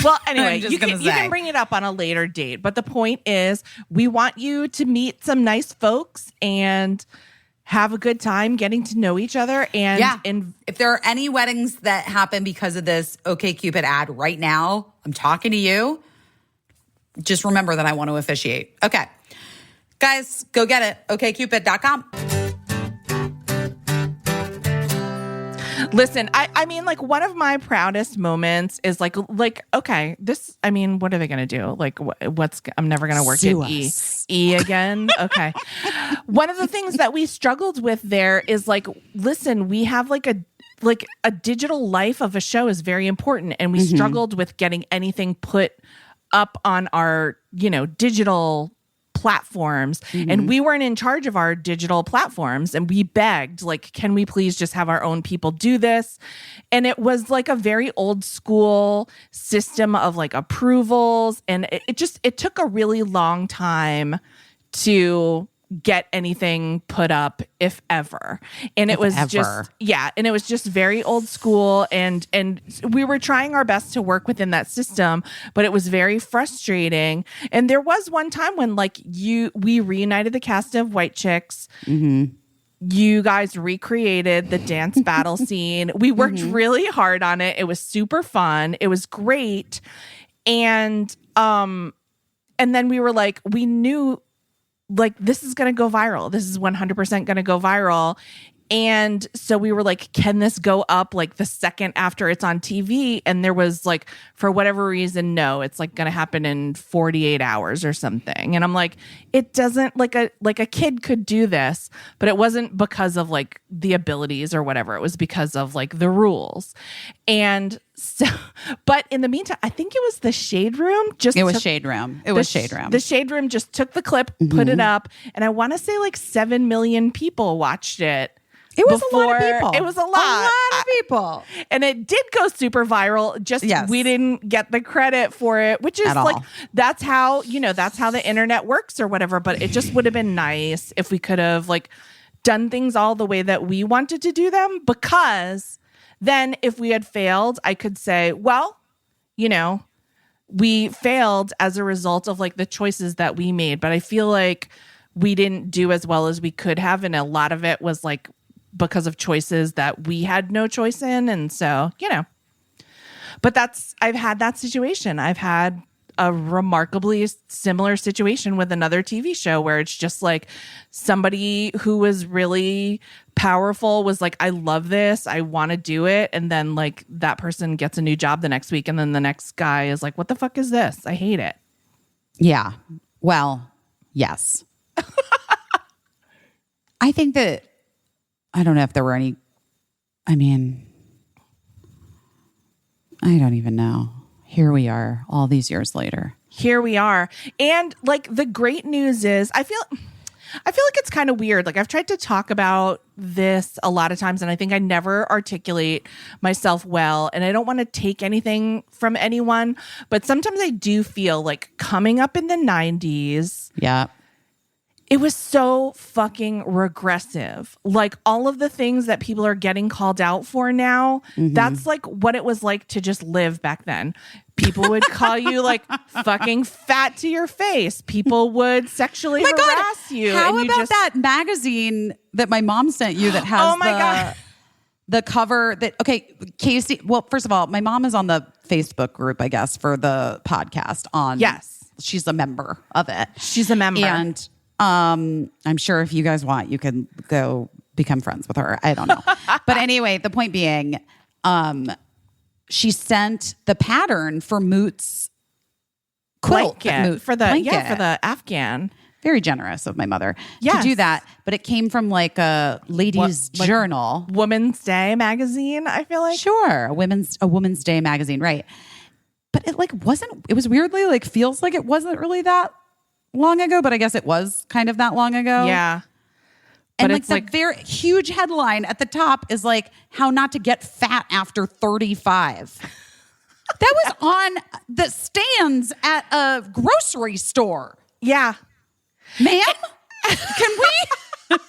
Well, anyway,
you
can bring it up on a later date. But the point is, we want you to meet some nice folks and have a good time getting to know each other. And
if there are any weddings that happen because of this OkCupid ad right now, I'm talking to you. Just remember that I want to officiate. Okay. Guys, go get it. OkCupid.com.
Listen, I mean, one of my proudest moments is okay, this, I mean, what are they going to do? I'm never going to work at E again. Okay. One of the things that we struggled with there is like, listen, we have like a digital life of a show is very important. And we struggled with getting anything put up on our, digital platforms. And we weren't in charge of our digital platforms. And we begged, like, can we please just have our own people do this? And it was like a very old school system of like approvals. And it took a really long time to get anything put up, if ever. And it was just very old school, and we were trying our best to work within that system, but it was very frustrating. And there was one time when like we reunited the cast of White Chicks. You guys recreated the dance battle scene. We worked really hard on it. It was super fun. It was great. And then we were like, we knew like, this is going to go viral. This is 100% going to go viral. And so we were like, can this go up like the second after it's on TV? And there was like, for whatever reason, no, it's like going to happen in 48 hours or something. And I'm like, it doesn't, like a kid could do this, but it wasn't because of like the abilities or whatever. It was because of like the rules. And so, but in the meantime, I think it was the Shade Room.
It was Shade Room.
The Shade Room just took the clip, put it up, and I want to say like 7 million people watched it.
It was a lot of people.
It was a lot
of people.
And it did go super viral. Just we didn't get the credit for it, which is like, that's how the internet works or whatever. But it just would have been nice if we could have like done things all the way that we wanted to do them, because then if we had failed, I could say, well, we failed as a result of like the choices that we made. But I feel like we didn't do as well as we could have. And a lot of it was like because of choices that we had no choice in. And so, but I've had that situation. I've had a remarkably similar situation with another TV show where it's just like somebody who was really powerful was like, I love this, I want to do it. And then like that person gets a new job the next week. And then the next guy is like, what the fuck is this? I hate it.
Yeah. Well, yes. I think that, I don't know if there were any, I don't even know. Here we are all these years later.
Here we are. And like the great news is I feel like it's kind of weird. Like I've tried to talk about this a lot of times and I think I never articulate myself well, and I don't want to take anything from anyone, but sometimes I do feel like coming up in the 90s.
Yeah.
It was so fucking regressive. Like all of the things that people are getting called out for now, that's like what it was like to just live back then. People would call you like fucking fat to your face. People would sexually harass you.
How about that magazine that my mom sent you that has the cover that, okay, Caissie, well, first of all, my mom is on the Facebook group, I guess, for the podcast on.
Yes.
She's a member of it.
She's a member.
And I'm sure if you guys want, you can go become friends with her. I don't know. But anyway, the point being, she sent the pattern for Moot's quilt
for the Afghan.
Very generous of my mother to do that. But it came from like a ladies' journal.
Women's Day magazine, I feel like.
Sure. A Women's Day magazine, right. But it was weirdly like feels like it wasn't really that long ago, but I guess it was kind of that long ago.
Yeah.
And like the very huge headline at the top is like how not to get fat after 35. That was on the stands at a grocery store.
Yeah.
Ma'am, can we?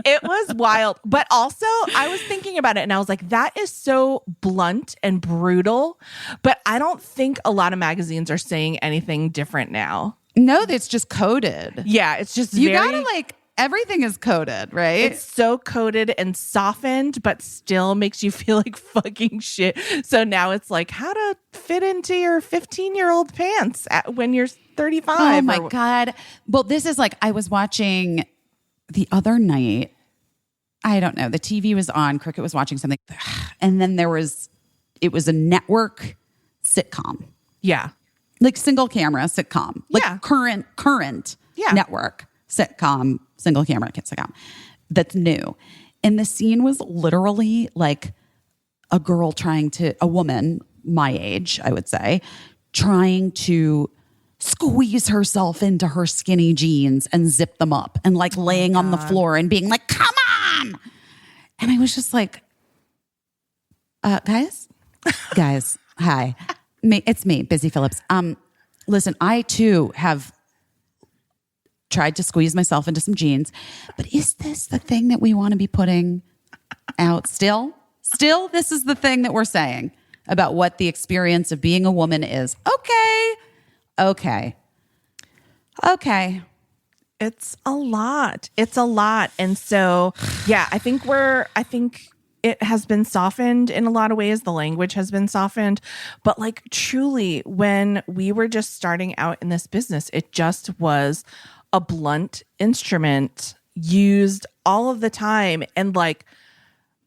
It was wild. But also I was thinking about it and I was like, that is so blunt and brutal. But I don't think a lot of magazines are saying anything different now.
No, it's just coded.
Yeah, it's just
gotta like, everything is coded, right?
It's so coded and softened, but still makes you feel like fucking shit. So now it's like how to fit into your 15-year-old pants when you're 35.
Oh my God. Well, this is like, I was watching the other night. I don't know. The TV was on. Cricket was watching something. And then it was a network sitcom.
Yeah.
Like single camera sitcom. Like current network sitcom, single camera sitcom that's new. And the scene was literally like a woman my age, I would say, trying to squeeze herself into her skinny jeans and zip them up and like laying on the floor and being like, come on. And I was just like, guys, hi. It's me, Busy Phillips. Listen, I too have tried to squeeze myself into some jeans, but is this the thing that we want to be putting out still? Still, this is the thing that we're saying about what the experience of being a woman is. Okay.
It's a lot. And so, yeah, I think it has been softened in a lot of ways. The language has been softened. But like truly, when we were just starting out in this business, it just was a blunt instrument used all of the time. And like,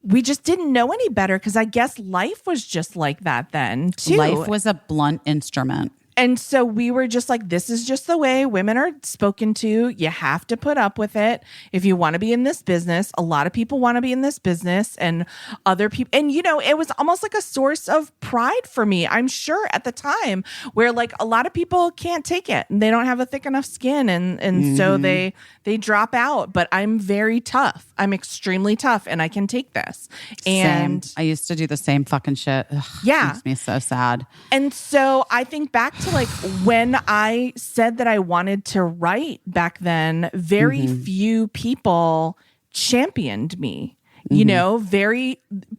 we just didn't know any better because I guess life was just like that then too.
Life was a blunt instrument.
And so we were just like, this is just the way women are spoken to. You have to put up with it if you want to be in this business. A lot of people want to be in this business, and other people. And, you know, it was almost like a source of pride for me, I'm sure, at the time, where like a lot of people can't take it and they don't have a thick enough skin. And so they drop out. But I'm very tough. I'm extremely tough and I can take this. And
same. I used to do the same fucking shit. Ugh,
yeah.
It makes me so sad.
And so I think back to like when I said that I wanted to write back then, very few people championed me. You know,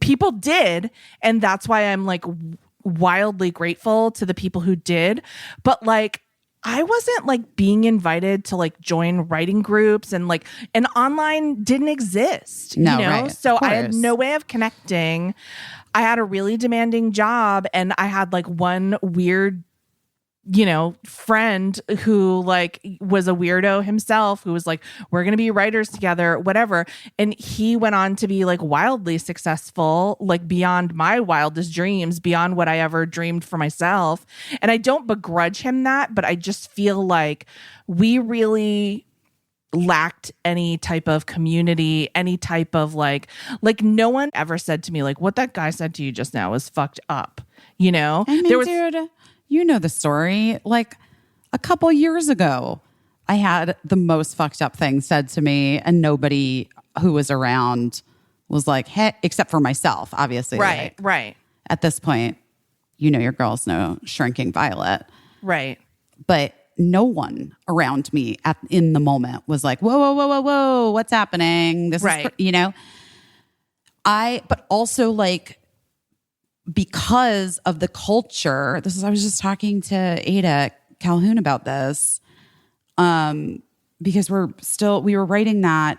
people did. And that's why I'm like wildly grateful to the people who did. But like, I wasn't like being invited to like join writing groups, and like an online didn't exist,
no,
you know?
Right.
So I had no way of connecting. I had a really demanding job, and I had like one weird, you know, friend who like was a weirdo himself, who was like, we're going to be writers together, whatever. And he went on to be like wildly successful, like beyond my wildest dreams, beyond what I ever dreamed for myself. And I don't begrudge him that, but I just feel like we really lacked any type of community, any type of like no one ever said to me, like, what that guy said to you just now was fucked up. You know,
I mean, dude, you know the story. Like a couple years ago, I had the most fucked up thing said to me, and nobody who was around was like, hey, except for myself, obviously.
Right,
like,
right.
At this point, you know, your girls know Shrinking Violet.
Right.
But no one around me in the moment was like, whoa, what's happening? This is, you know, but also like, because of the culture, I was just talking to Ada Calhoun about this, because we were writing that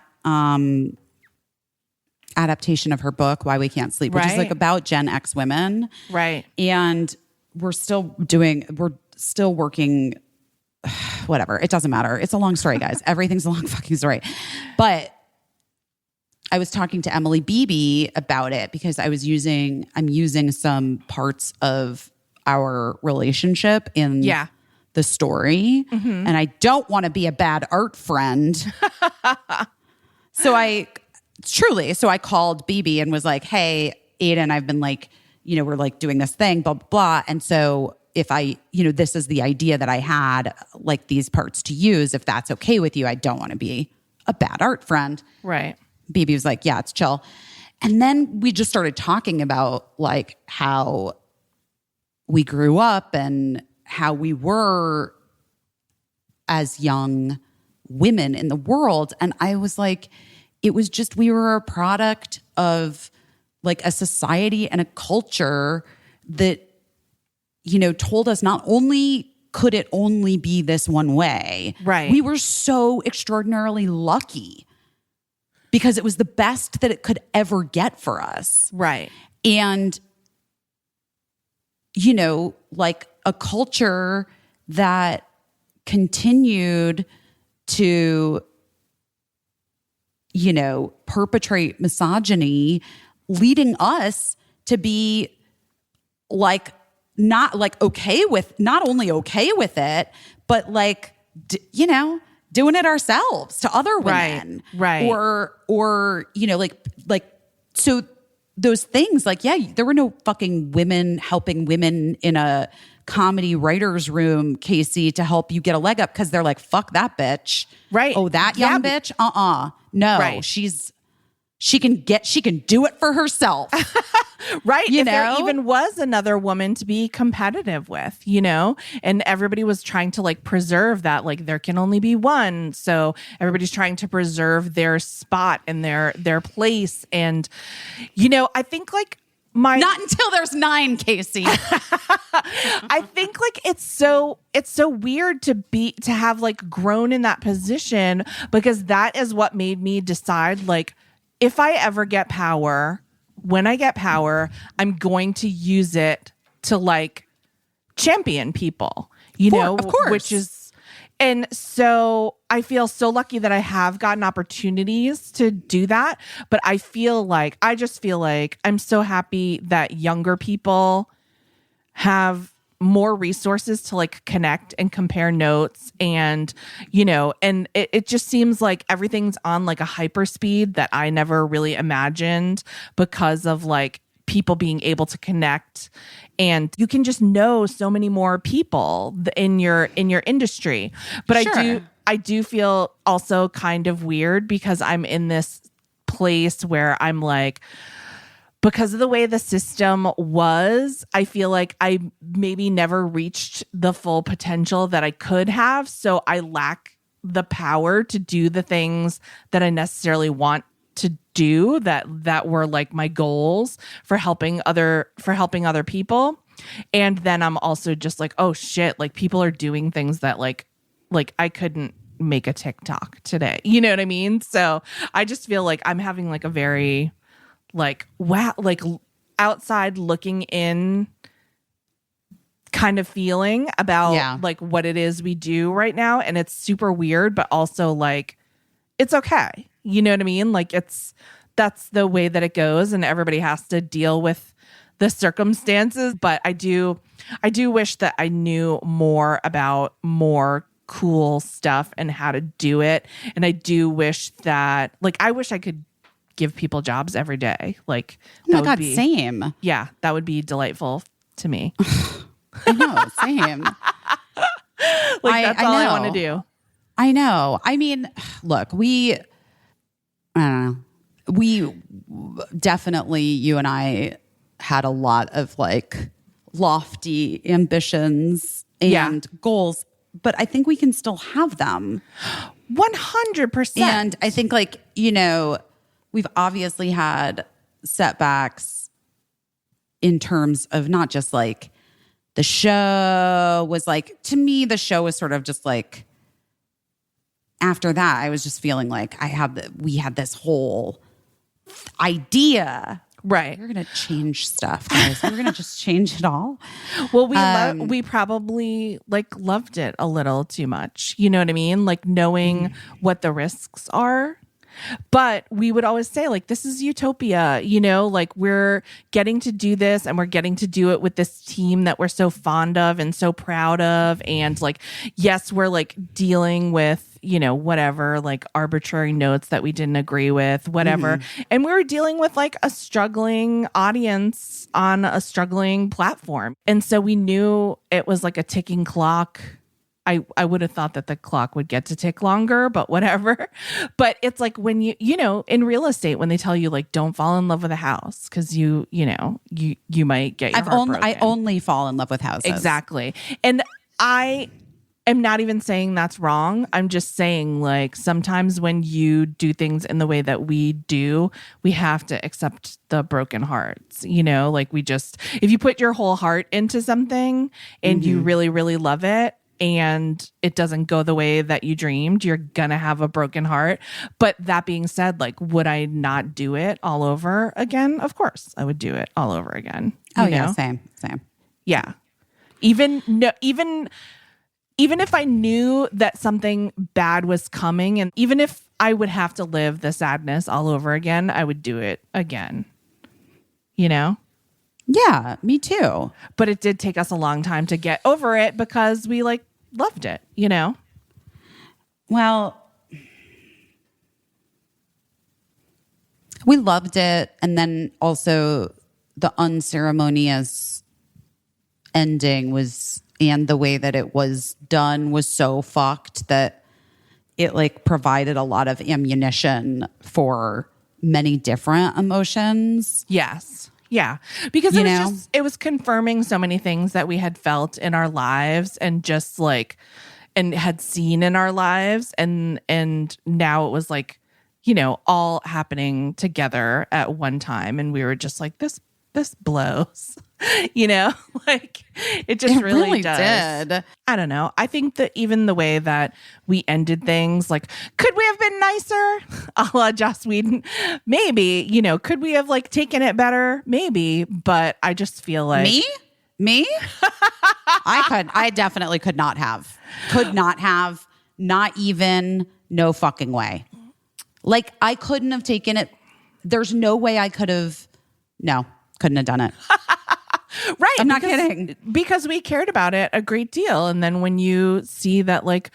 adaptation of her book, Why We Can't Sleep, which is like about Gen X women.
Right.
And we're still working, whatever. It doesn't matter. It's a long story, guys. Everything's a long fucking story. But I was talking to Emily Beebe about it because I'm using some parts of our relationship in the story. Mm-hmm. And I don't want to be a bad art friend. So I called Beebe and was like, hey, Ada and I've been like, you know, we're like doing this thing, blah, blah, blah. And so if this is the idea that I had, like these parts to use, if that's okay with you, I don't want to be a bad art friend.
Right.
BB was like, yeah, it's chill. And then we just started talking about like how we grew up and how we were as young women in the world. And I was like, it was just, we were a product of like a society and a culture that, you know, told us not only could it only be this one way.
Right.
We were so extraordinarily lucky because it was the best that it could ever get for us.
Right.
And, you know, like a culture that continued to, you know, perpetrate misogyny, leading us to be like, not only okay with it, but like, you know, doing it ourselves to other women.
Right.
Or, you know, like, so those things, like, yeah, there were no fucking women helping women in a comedy writer's room, Caissie, to help you get a leg up because they're like, fuck that bitch.
Right.
Oh, that young bitch? No.
Right.
She can do it for herself.
Right.
You
if
know?
there even was another woman to be competitive with, you know, and everybody was trying to like preserve that, like there can only be one. So everybody's trying to preserve their spot and their place. And, you know, I think like
not until there's 9, Caissie.
I think like it's so weird to have like grown in that position, because that is what made me decide, like, if I ever get power, when I get power, I'm going to use it to like champion people, you know,
of course.
And so I feel so lucky that I have gotten opportunities to do that. But I just feel like I'm so happy that younger people have more resources to like connect and compare notes, and, you know, and it just seems like everything's on like a hyper speed that I never really imagined, because of like people being able to connect, and you can just know so many more people in your industry. But
Sure.
I do feel also kind of weird, because I'm in this place where I'm like, because of the way the system was, I feel like I maybe never reached the full potential that I could have. So I lack the power to do the things that I necessarily want to do, that were like my goals for helping other people. And then I'm also just like, oh shit, like people are doing things that like I couldn't make a TikTok today. You know what I mean? So I just feel like I'm having like a very like, wow, like outside looking in kind of feeling about like what it is we do right now. And it's super weird, but also like, it's okay. You know what I mean? Like that's the way that it goes, and everybody has to deal with the circumstances. But I do wish that I knew more about more cool stuff and how to do it. And I do wish that, like, I wish I could give people jobs every day. Like,
oh my God, same.
Yeah, that would be delightful to me.
I know, same.
Like, that's all I want to do.
I know. I mean, look, I don't know. We definitely, you and I had a lot of like lofty ambitions and goals, but I think we can still have them.
100%.
And I think, like, you know, we've obviously had setbacks in terms of not just like the show was like, to me, the show was sort of just like, after that, I was just feeling like we had this whole idea.
Right.
We're going to change stuff, guys. We're going to just change it all.
Well, we probably like loved it a little too much. You know what I mean? Like knowing what the risks are. But we would always say, like, this is utopia, you know, like we're getting to do this, and we're getting to do it with this team that we're so fond of and so proud of. And like, yes, we're like dealing with, you know, whatever, like arbitrary notes that we didn't agree with, whatever. And we were dealing with like a struggling audience on a struggling platform. And so we knew it was like a ticking clock. I would have thought that the clock would get to tick longer, but whatever. But it's like when you know, in real estate, when they tell you like, don't fall in love with a house because you might get your heart broken.
I only fall in love with houses.
Exactly. And I am not even saying that's wrong. I'm just saying, like, sometimes when you do things in the way that we do, we have to accept the broken hearts, you know, like if you put your whole heart into something and you really, really love it, and it doesn't go the way that you dreamed, you're gonna have a broken heart. But that being said, like, would I not do it all over again? Of course, I would do it all over again.
Oh yeah, same.
Yeah. Even if I knew that something bad was coming, and even if I would have to live the sadness all over again, I would do it again. You know?
Yeah, me too.
But it did take us a long time to get over it because we like loved it, you know?
Well, we loved it. And then also the unceremonious ending was, and the way that it was done was so fucked that it like provided a lot of ammunition for many different emotions.
Yes. Yeah. Because it was confirming so many things that we had felt in our lives and just like, and had seen in our lives. And now it was like, all happening together at one time. And we were just like, this blows, like it just really does.
Did.
I don't know. I think that even the way that we ended things, like, could we have been nicer? A la Joss Whedon? Maybe, could we have like taken it better? Maybe. But I just feel like
Me? I definitely could not have, not even, no fucking way. Like I couldn't have taken it. There's no way I couldn't have done it.
Right.
I'm not kidding.
Because we cared about it a great deal. And then when you see that, like,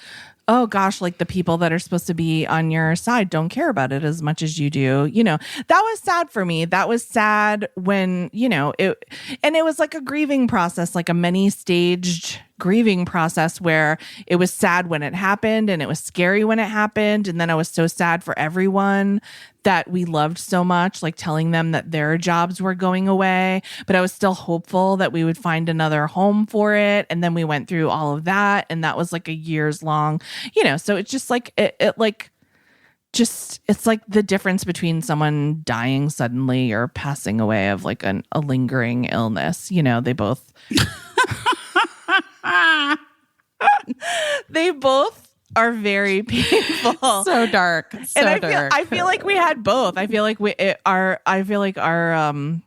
oh gosh, like the people that are supposed to be on your side don't care about it as much as you do, that was sad for me. That was sad when, it was like a grieving process, like a many staged grieving process where it was sad when it happened and it was scary when it happened. And then I was so sad for everyone that we loved so much, like telling them that their jobs were going away, but I was still hopeful that we would find another home for it. And then we went through all of that. And that was like a years long, so it's just like, it's like the difference between someone dying suddenly or passing away of like a lingering illness, they both, they both are very painful.
So dark. So
and I feel like we had both. I feel like our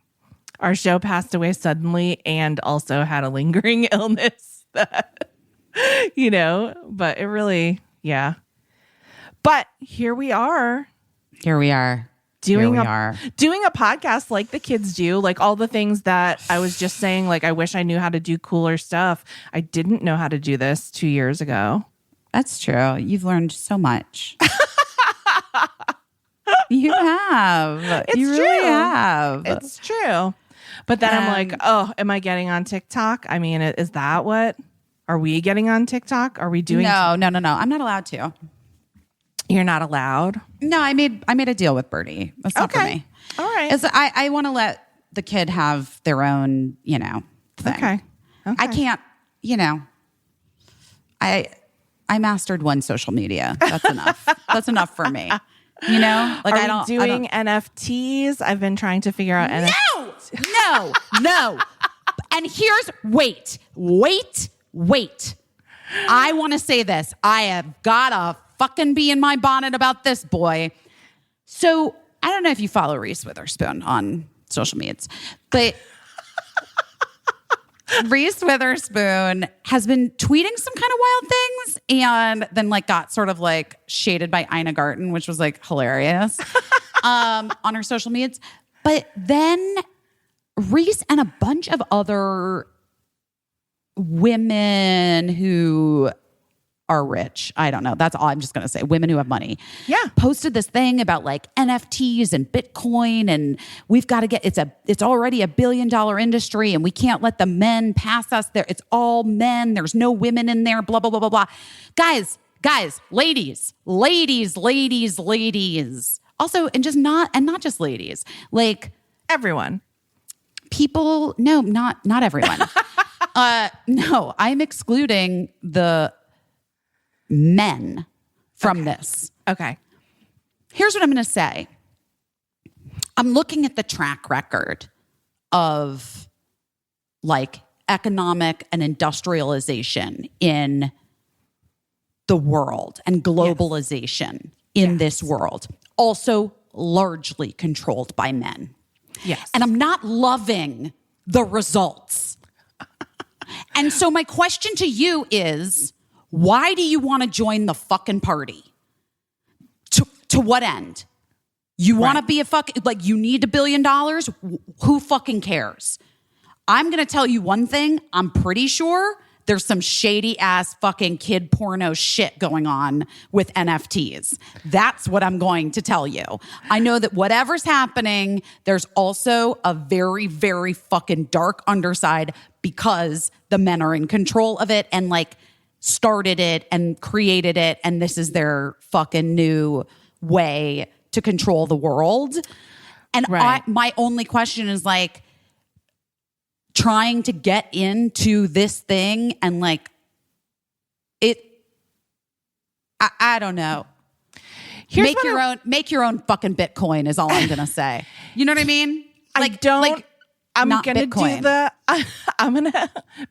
show passed away suddenly and also had a lingering illness that, but it really, yeah. But here we are. Doing a podcast like the kids do, like all the things that I was just saying, like I wish I knew how to do cooler stuff. I didn't know how to do this 2 years ago.
That's true. You've learned so much. You have. You really have.
It's true. But then I'm like, oh, am I getting on TikTok? I mean, is that what? Are we getting on TikTok? Are we doing?
No. I'm not allowed to.
You're not allowed?
No, I made a deal with Birdie. That's not for me.
All right.
I want to let the kid have their own, thing.
Okay.
I can't, I mastered one social media. That's enough. That's enough for me. Like
I don't doing NFTs. I've been trying to figure out NFTs.
No. And here's wait. I want to say this. I have got to fucking be in my bonnet about this boy. So I don't know if you follow Reese Witherspoon on social medias, but Reese Witherspoon has been tweeting some kind of wild things and then like got sort of like shaded by Ina Garten, which was like hilarious on her social medias. But then Reese and a bunch of other women who are rich, I don't know, that's all I'm just going to say, women who have money, posted this thing about like NFTs and Bitcoin, and we've got to get, it's already $1 billion industry and we can't let the men pass us there. It's all men. There's no women in there, blah, blah, blah, blah, blah. Guys, ladies. Also, and not just ladies, like
everyone.
People, no, not everyone. No, I'm excluding the men from this.
Okay.
Here's what I'm going to say. I'm looking at the track record of like economic and industrialization in the world and globalization in this world, also largely controlled by men.
Yes.
And I'm not loving the results. And so my question to you is, why do you want to join the fucking party? To what end? You want to be like you need $1 billion? Who fucking cares? I'm going to tell you one thing. I'm pretty sure there's some shady ass fucking kid porno shit going on with NFTs. That's what I'm going to tell you. I know that whatever's happening, there's also a very, very fucking dark underside because the men are in control of it and like started it and created it. And this is their fucking new way to control the world. And my only question is like, trying to get into this thing and like I don't know. Make your own fucking Bitcoin is all I'm gonna say. You know what I mean?
I'm gonna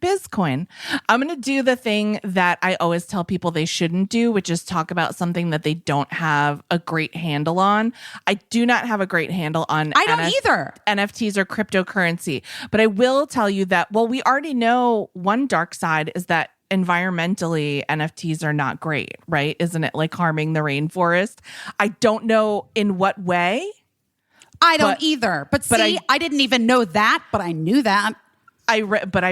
Bizcoin. I'm gonna do the thing that I always tell people they shouldn't do, which is talk about something that they don't have a great handle on. I do not have a great handle on
I don't either.
NFTs or cryptocurrency. But I will tell you that, well, we already know one dark side is that environmentally NFTs are not great, right? Isn't it like harming the rainforest? I don't know in what way.
I don't either. But see, I didn't even know that, but I knew that.
I read that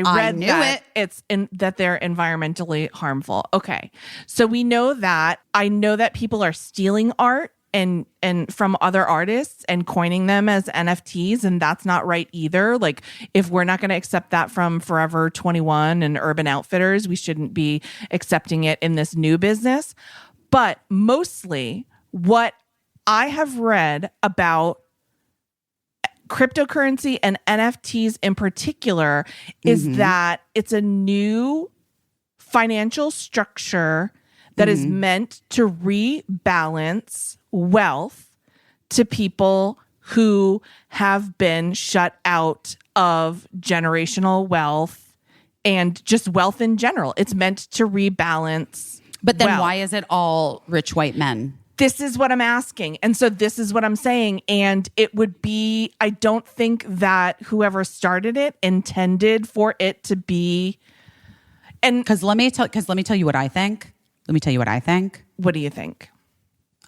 that they're environmentally harmful. Okay. So we know that. I know that people are stealing art and from other artists and coining them as NFTs, and that's not right either. Like, if we're not going to accept that from Forever 21 and Urban Outfitters, we shouldn't be accepting it in this new business. But mostly what I have read about cryptocurrency and NFTs in particular is that it's a new financial structure that is meant to rebalance wealth to people who have been shut out of generational wealth and just wealth in general. It's meant to rebalance.
But then why is it all rich white men?
This is what I'm asking. And so this is what I'm saying. And it would be, I don't think that whoever started it intended for it to be. And
because let me tell you what I think. Let me tell you what I think.
What do you think?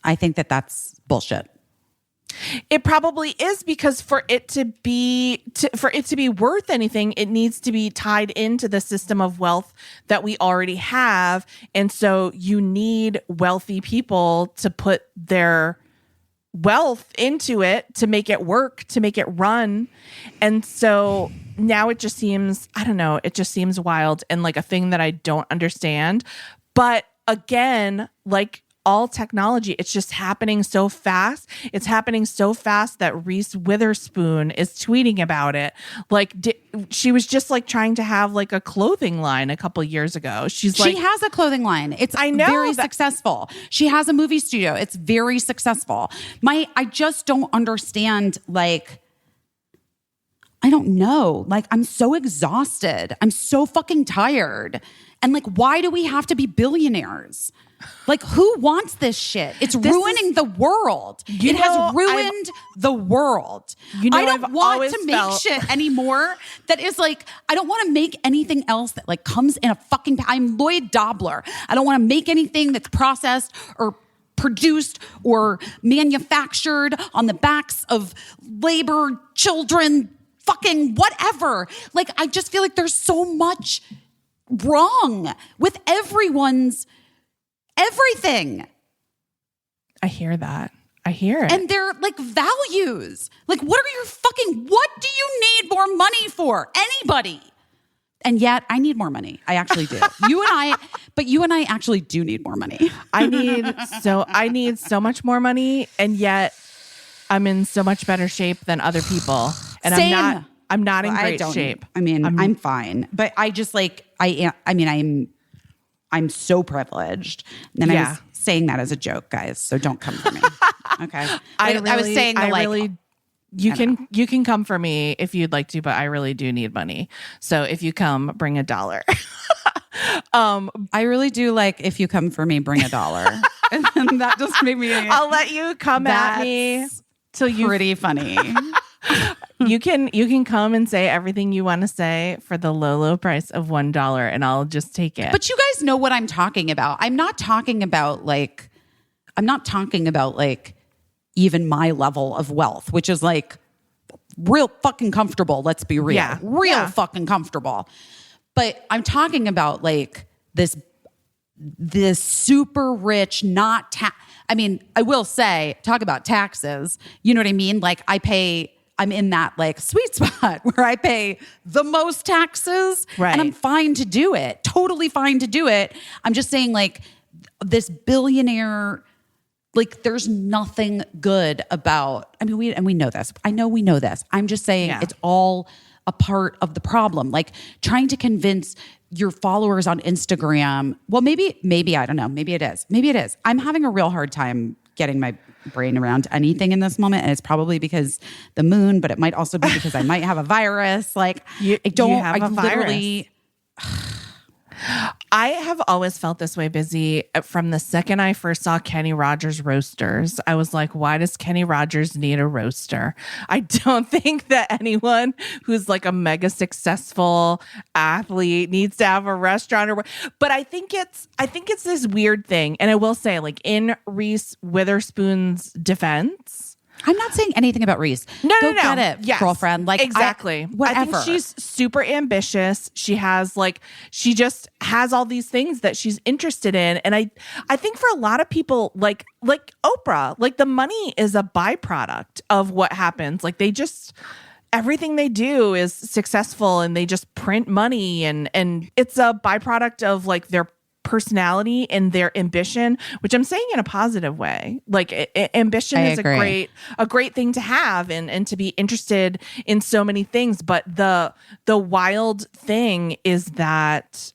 I think that that's bullshit.
It probably is, because for it to be worth anything, it needs to be tied into the system of wealth that we already have. And so you need wealthy people to put their wealth into it to make it work, to make it run. And so now it just seems, I don't know, it just seems wild and like a thing that I don't understand. But again, like all technology, it's just happening so fast. It's happening so fast that Reese Witherspoon is tweeting about it. Like she was just like trying to have like a clothing line a couple years ago. She
has a clothing line. It's very successful. She has a movie studio. It's very successful. I just don't understand. Like, I don't know. Like, I'm so exhausted. I'm so fucking tired. And like, why do we have to be billionaires? Like, who wants this shit? It's ruining the world. It has ruined the world. I don't want to make shit anymore that is like, I don't want to make anything else that like comes in a fucking, I'm Lloyd Dobler. I don't want to make anything that's processed or produced or manufactured on the backs of labor, children, fucking whatever. Like, I just feel like there's so much wrong with everything.
I hear that. I hear it.
And they're like values. Like, what do you need more money for? Anybody. And yet I need more money. I actually do. You and I actually do need more money.
I need so much more money, and yet I'm in so much better shape than other people. And
Same.
I'm not in great shape.
I mean, I'm fine. But I just like, I'm so privileged. And I was saying that as a joke, guys. So don't come for me. Okay. I was saying that
you can come for me if you'd like to, but I really do need money. So if you come, bring $1.
I really do like, if you come for me, bring $1. And that just made me.
I'll let you come at me till you.
Pretty funny.
You can come and say everything you want to say for the low price of $1, and I'll just take it.
But you guys know what I'm talking about. I'm not talking about like even my level of wealth, which is like real fucking comfortable. Let's be real. Fucking comfortable. But I'm talking about like this super rich, I mean, I will say, talk about taxes. You know what I mean? Like I'm in that like sweet spot where I pay the most taxes and I'm fine to do it. Totally fine to do it. I'm just saying like this billionaire, like there's nothing good about, I mean, we know this. I know we know this. I'm just saying it's all a part of the problem. Like trying to convince your followers on Instagram. Well, maybe, I don't know. Maybe it is. Maybe it is. I'm having a real hard time getting my brain around anything in this moment. And it's probably because the moon, but it might also be because I might have a virus. Like
I have always felt this way, Busy. From the second I first saw Kenny Rogers roasters, I was like, why does Kenny Rogers need a roaster? I don't think that anyone who's like a mega successful athlete needs to have a restaurant but I think it's this weird thing. And I will say, like, in Reese Witherspoon's defense,
I'm not saying anything about Reese.
No.
Get it, yes, girlfriend. Like
exactly.
Whatever.
I think she's super ambitious. She just has all these things that she's interested in, and I think for a lot of people, like Oprah, like the money is a byproduct of what happens. Like everything they do is successful, and they just print money, and it's a byproduct of like their personality and their ambition, which I'm saying in a positive way. Like ambition is a great thing to have and to be interested in so many things. But the wild thing is that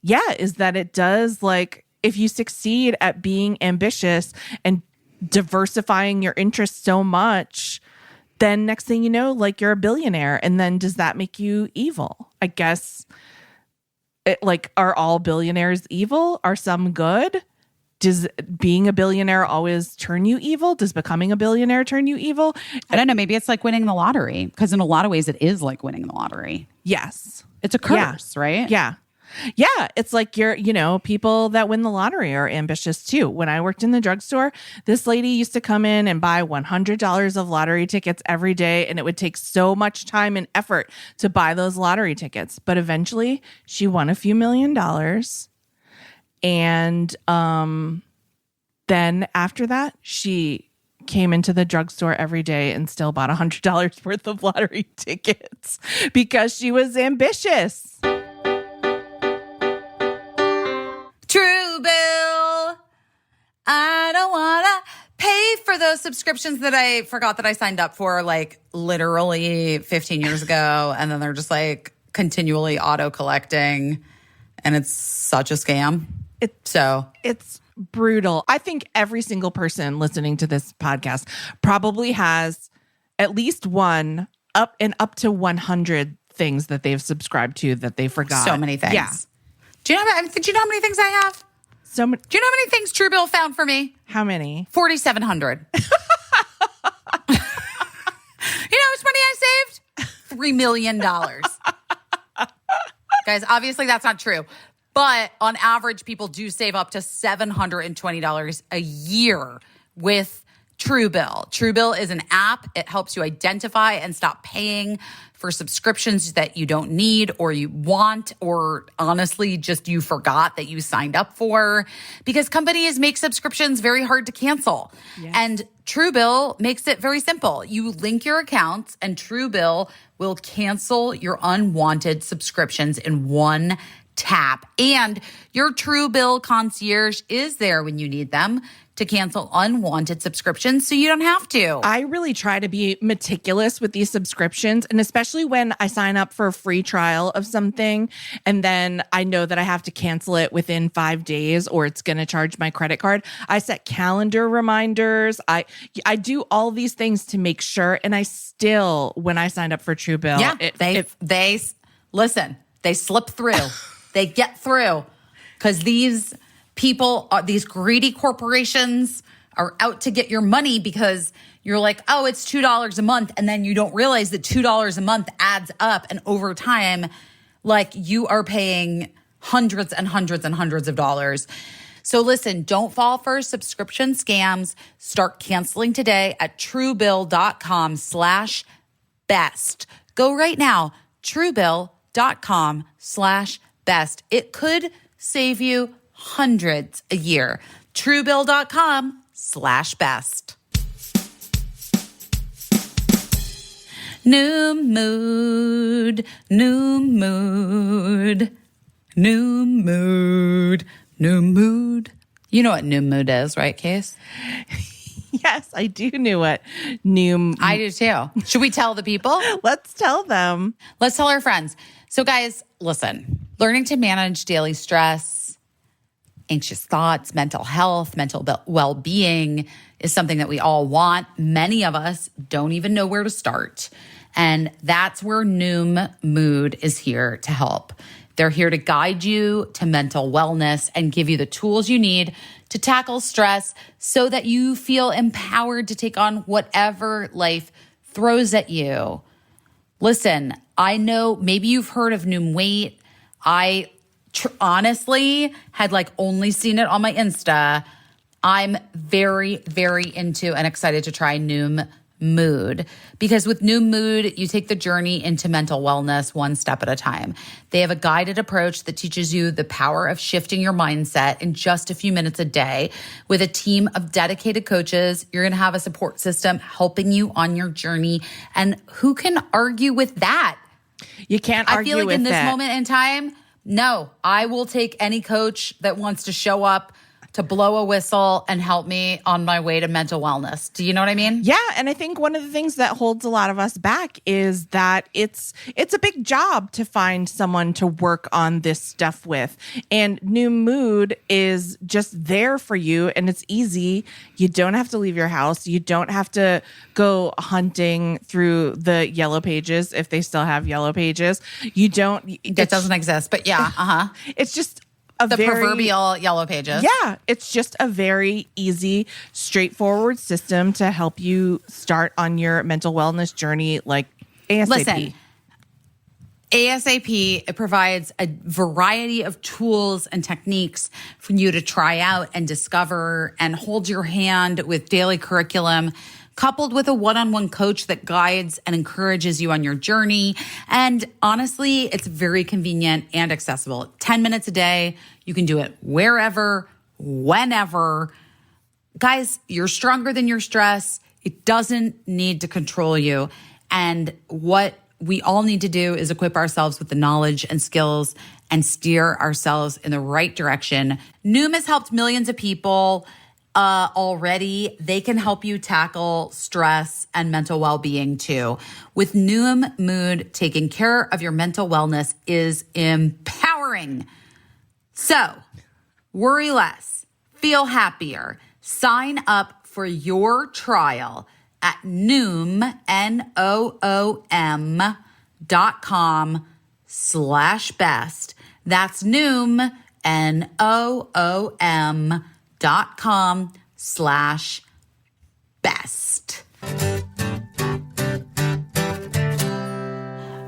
it does, like, if you succeed at being ambitious and diversifying your interests so much, then next thing you know, like, you're a billionaire. And then does that make you evil? I guess. Like, are all billionaires evil? Are some good? Does being a billionaire always turn you evil? Does becoming a billionaire turn you evil?
I don't know. Maybe it's like winning the lottery, because in a lot of ways it is like winning the lottery.
Yes.
It's a curse, right?
Yeah. Yeah, it's like people that win the lottery are ambitious too. When I worked in the drugstore, this lady used to come in and buy $100 of lottery tickets every day, and it would take so much time and effort to buy those lottery tickets. But eventually, she won a few $1 million, and then after that, she came into the drugstore every day and still bought $100 worth of lottery tickets because she was ambitious.
True Bill. I don't want to pay for those subscriptions that I forgot that I signed up for like literally 15 years ago. And then they're just like continually auto collecting. And it's such a scam.
It's brutal. I think every single person listening to this podcast probably has at least one up to 100 things that they've subscribed to that they forgot.
So many things.
Yeah.
Do you know how many things I have?
So many.
Do you know how many things True Bill found for me?
How many?
4,700. You know how much money I saved? $3 million. Guys, obviously that's not true. But on average, people do save up to $720 a year with True Bill. True Bill is an app. It helps you identify and stop paying for subscriptions that you don't need or you want, or honestly, just you forgot that you signed up for, because companies make subscriptions very hard to cancel. Yes. And True Bill makes it very simple. You link your accounts and True Bill will cancel your unwanted subscriptions in one tap. And your True Bill concierge is there when you need them to cancel unwanted subscriptions, so you don't have to.
I really try to be meticulous with these subscriptions, and especially when I sign up for a free trial of something and then I know that I have to cancel it within 5 days or it's going to charge my credit card. I set calendar reminders. I do all these things to make sure, and I still, when I signed up for True Bill,
they listen, they slip through. They get through, because these people, these greedy corporations are out to get your money, because you're like, oh, it's $2 a month. And then you don't realize that $2 a month adds up. And over time, like, you are paying hundreds and hundreds and hundreds of dollars. So listen, don't fall for subscription scams. Start canceling today at truebill.com/best. Go right now, truebill.com/best. truebill.com/best. It could save you hundreds a year. truebill.com/best. New mood, new mood, new mood, new mood. You know what new mood is, right, Case?
Yes, I do know what new.
I do too. Should we tell the people?
Let's tell them.
Let's tell our friends. So, guys, listen, learning to manage daily stress, anxious thoughts, mental health, mental well-being is something that we all want. Many of us don't even know where to start. And that's where Noom Mood is here to help. They're here to guide you to mental wellness and give you the tools you need to tackle stress so that you feel empowered to take on whatever life throws at you. Listen, I know maybe you've heard of Noom Weight. I honestly had only seen it on my Insta. I'm very, very into and excited to try Noom Mood, because with Noom Mood, you take the journey into mental wellness one step at a time. They have a guided approach that teaches you the power of shifting your mindset in just a few minutes a day. With a team of dedicated coaches, you're going to have a support system helping you on your journey. And who can argue with that?
You can't argue with
I feel like in this
that.
moment in time, no, I will take any coach that wants to show up to blow a whistle and help me on my way to mental wellness. Do you know what I mean?
Yeah, and I think one of the things that holds a lot of us back is that it's a big job to find someone to work on this stuff with. And New Mood is just there for you, and it's easy. You don't have to leave your house. You don't have to go hunting through the yellow pages if they still have yellow pages. You don't.
That doesn't exist, but yeah,
It's just
the proverbial yellow pages.
Yeah, it's just a very easy, straightforward system to help you start on your mental wellness journey like ASAP.
Listen, ASAP, it provides a variety of tools and techniques for you to try out and discover and hold your hand with daily curriculum, coupled with a one-on-one coach that guides and encourages you on your journey. And honestly, it's very convenient and accessible. 10 minutes a day. You can do it wherever, whenever. Guys, you're stronger than your stress. It doesn't need to control you. And what we all need to do is equip ourselves with the knowledge and skills and steer ourselves in the right direction. Noom has helped millions of people already. They can help you tackle stress and mental well-being too. With Noom Mood, taking care of your mental wellness is empowering. So, worry less, feel happier. Sign up for your trial at Noom, NOOM.com/best. That's Noom, NOOM.com/best.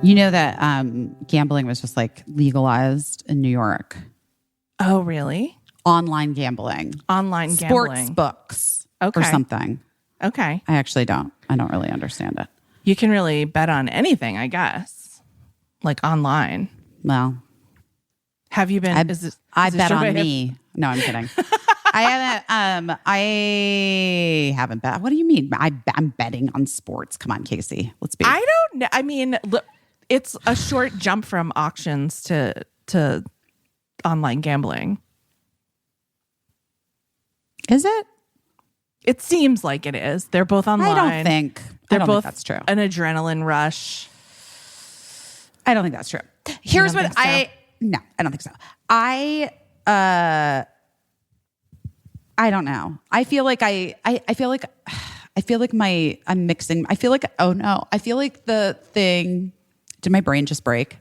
You know that gambling was just legalized in New York.
Oh, really?
Online gambling.
Online
Sports
gambling.
books or
Okay.
something.
Okay.
I actually don't. I don't really understand it.
You can really bet on anything, I guess. Like online.
Well,
Have you been?
I
is
bet
this your way
on
of-
me. No, I'm kidding. I haven't bet. What do you mean? I'm betting on sports. Come on, Caissie. Let's be.
I don't know. I mean, look, it's a short jump from auctions to online gambling.
Is it?
It seems like it is. They're both online.
I don't think
both
that's true.
An adrenaline rush.
I don't think that's true. Here's
don't
what
think so?
No, I don't think so. I don't know. I feel like I'm mixing. I feel like, oh no. I feel like the thing, did my brain just break?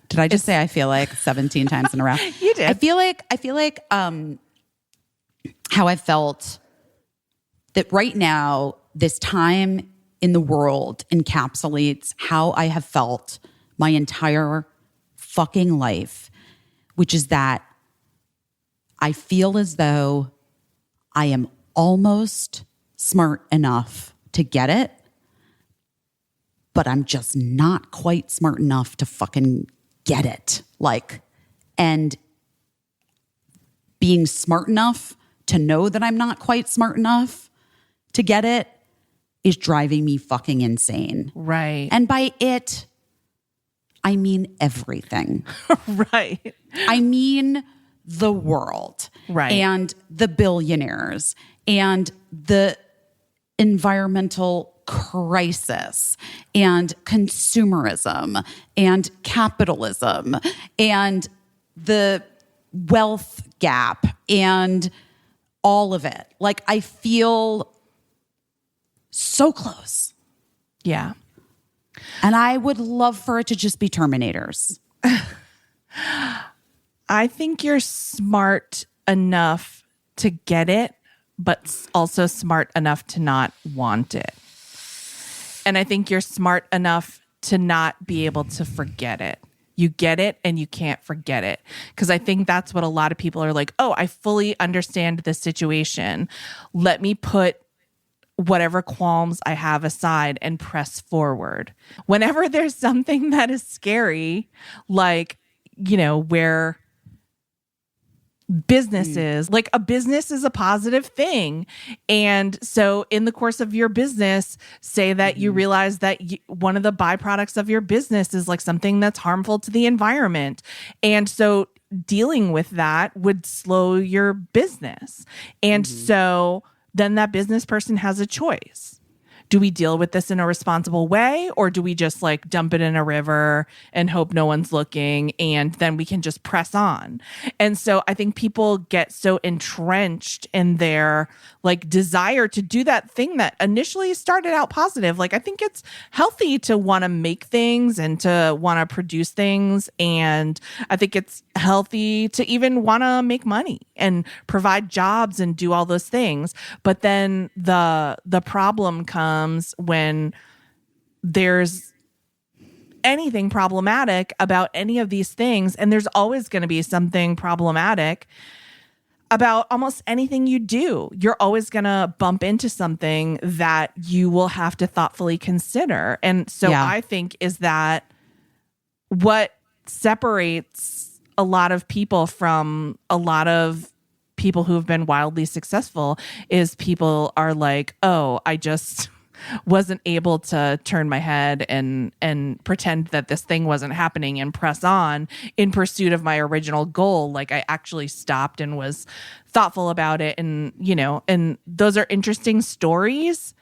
Did I just say I feel like 17 times in a row?
You did.
I feel like how I felt that right now, this time in the world encapsulates how I have felt my entire fucking life, which is that I feel as though I am almost smart enough to get it, but I'm just not quite smart enough to fucking get it. Like, and being smart enough to know that I'm not quite smart enough to get it is driving me fucking insane.
Right.
And by it, I mean everything.
Right.
I mean the world.
Right.
And the billionaires and the environmental crisis and consumerism and capitalism and the wealth gap and all of it. Like, I feel so close.
Yeah.
And I would love for it to just be Terminators.
I think you're smart enough to get it, but also smart enough to not want it. And I think you're smart enough to not be able to forget it. You get it and you can't forget it. Because I think that's what a lot of people are like, oh, I fully understand this situation. Let me put whatever qualms I have aside and press forward. Whenever there's something that is scary, like, where businesses, like a business is a positive thing. And so in the course of your business, say that you realize that one of the byproducts of your business is like something that's harmful to the environment. And so dealing with that would slow your business. And so then that business person has a choice. Do we deal with this in a responsible way, or do we just like dump it in a river and hope no one's looking, and then we can just press on? And so I think people get so entrenched in their like desire to do that thing that initially started out positive. Like, I think it's healthy to want to make things and to want to produce things. And I think it's healthy to even want to make money and provide jobs and do all those things. But then the problem comes when there's anything problematic about any of these things. And there's always going to be something problematic about almost anything you do. You're always going to bump into something that you will have to thoughtfully consider. And so I think is that what separates a lot of people from a lot of people who have been wildly successful is people are like, oh, I just wasn't able to turn my head and pretend that this thing wasn't happening and press on in pursuit of my original goal. Like, I actually stopped and was thoughtful about it. And, and those are interesting stories.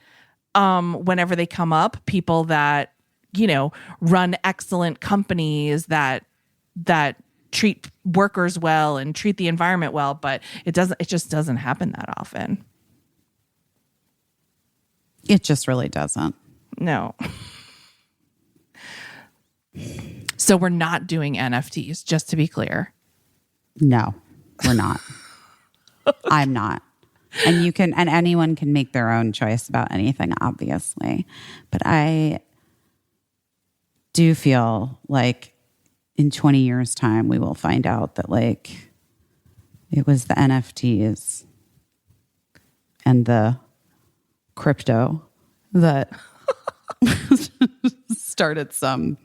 Whenever they come up, people that, run excellent companies that treat workers well and treat the environment well, but it just doesn't happen that often.
It just really doesn't.
No. So we're not doing NFTs, just to be clear.
No, we're not. I'm not. And anyone can make their own choice about anything, obviously. But I do feel like in 20 years' time, we will find out that like it was the NFTs and the crypto that started some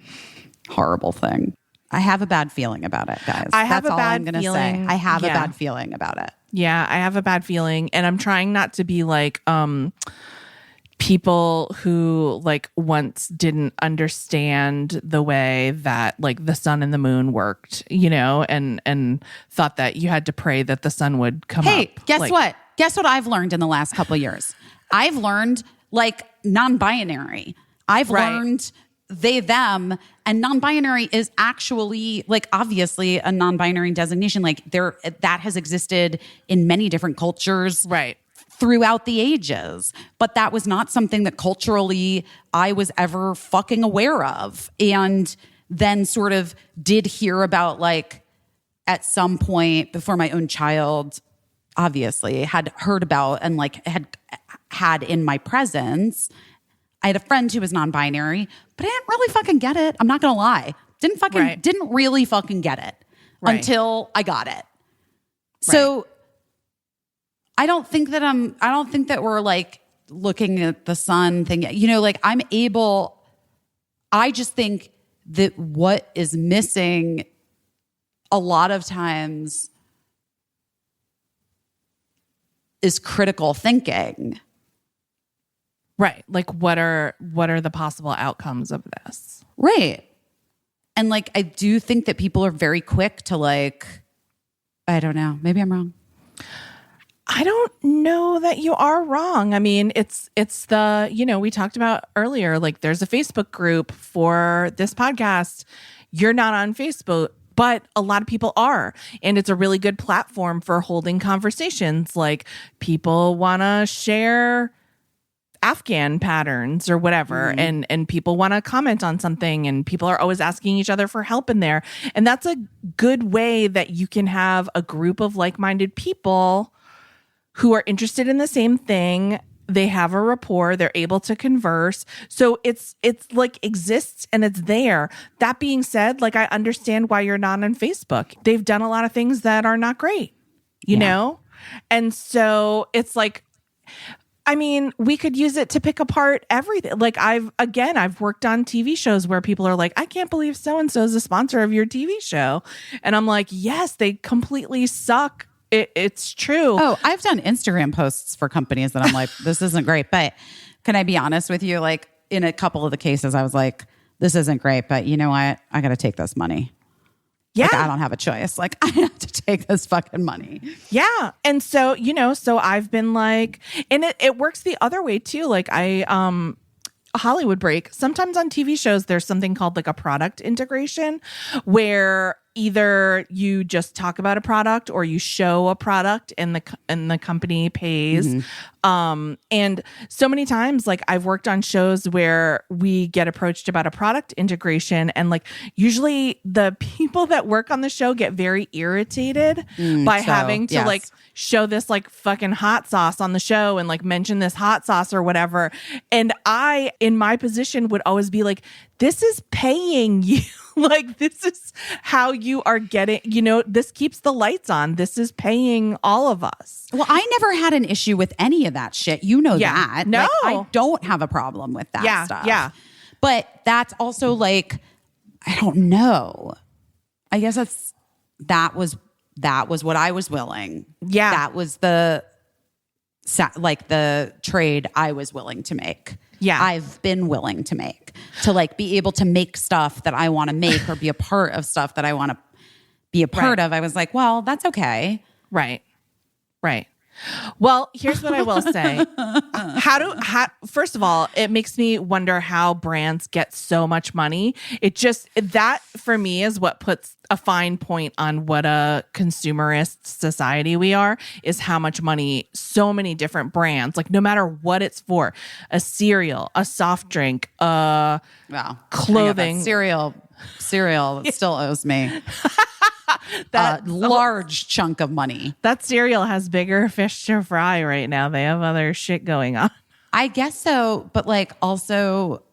horrible thing. I have a bad feeling about it, guys. That's all I'm going to say. I have a bad feeling about it.
Yeah, I have a bad feeling. And I'm trying not to be like people who like once didn't understand the way that like the sun and the moon worked, and thought that you had to pray that the sun would come up.
Hey, guess what? Guess what I've learned in the last couple of years? I've learned like non-binary. I've learned they, them, and non-binary is actually like obviously a non-binary designation. Like that has existed in many different cultures.
Right.
Throughout the ages. But that was not something that culturally I was ever fucking aware of. And then sort of did hear about like at some point before my own child obviously had heard about and like had in my presence. I had a friend who was non-binary, but I didn't really fucking get it. I'm not gonna lie. Didn't really fucking get it until I got it. So I don't think that we're like looking at the sun thing. Like I just think that what is missing a lot of times is critical thinking.
Right. Like what are the possible outcomes of this?
Right. And like I do think that people are very quick to like, I don't know, maybe I'm wrong.
I don't know that you are wrong. I mean, it's the, we talked about earlier, like there's a Facebook group for this podcast. You're not on Facebook, but a lot of people are. And it's a really good platform for holding conversations. Like people want to share Afghan patterns or whatever, and people want to comment on something, and people are always asking each other for help in there. And that's a good way that you can have a group of like-minded people who are interested in the same thing. They have a rapport, they're able to converse. So it's like exists and it's there. That being said, like I understand why you're not on Facebook. They've done a lot of things that are not great, you know? And so it's like, I mean, we could use it to pick apart everything. Like I've worked on TV shows where people are like, I can't believe so-and-so is a sponsor of your TV show. And I'm like, yes, they completely suck. It's true.
Oh, I've done Instagram posts for companies that I'm like, this isn't great. But can I be honest with you? Like in a couple of the cases, I was like, this isn't great, but you know what? I got to take this money.
Yeah.
Like, I don't have a choice. Like I have to take this fucking money.
Yeah. And so, so I've been like, and it works the other way too. Like a Hollywood break. Sometimes on TV shows, there's something called like a product integration where either you just talk about a product or you show a product and the company pays. And so many times, like I've worked on shows where we get approached about a product integration, and like usually the people that work on the show get very irritated by having to like show this like fucking hot sauce on the show and like mention this hot sauce or whatever. And I, in my position, would always be like, this is paying you. Like, this is how you are getting, this keeps the lights on. This is paying all of us.
Well, I never had an issue with any of that shit. You know that.
No.
Like, I don't have a problem with that stuff.
Yeah.
But that's also like, I don't know. I guess that was what I was willing.
Yeah.
That was the trade I was willing to make.
Yeah.
I've been willing to make, to like be able to make stuff that I want to make or be a part of stuff that I want to be a part of. I was like, well, that's okay.
Right. Well, here's what I will say. First of all, it makes me wonder how brands get so much money. That for me is what puts a fine point on what a consumerist society we are, is how much money so many different brands, like no matter what it's for, a cereal, a soft drink, clothing.
Cereal still owes me that large chunk of money.
That cereal has bigger fish to fry right now. They have other shit going on.
I guess so, but like also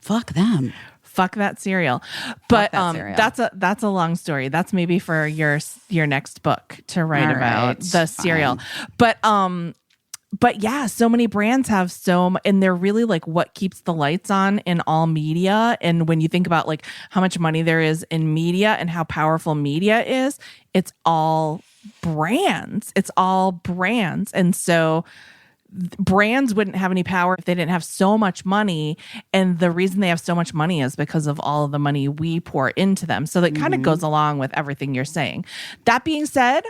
fuck them.
Fuck that cereal. But that's a long story. That's maybe for your next book to write about the cereal. But yeah, so many brands have and they're really like what keeps the lights on in all media. And when you think about like how much money there is in media and how powerful media is, it's all brands. And so brands wouldn't have any power if they didn't have so much money. And the reason they have so much money is because of all of the money we pour into them. So that kind of goes along with everything you're saying. That being said,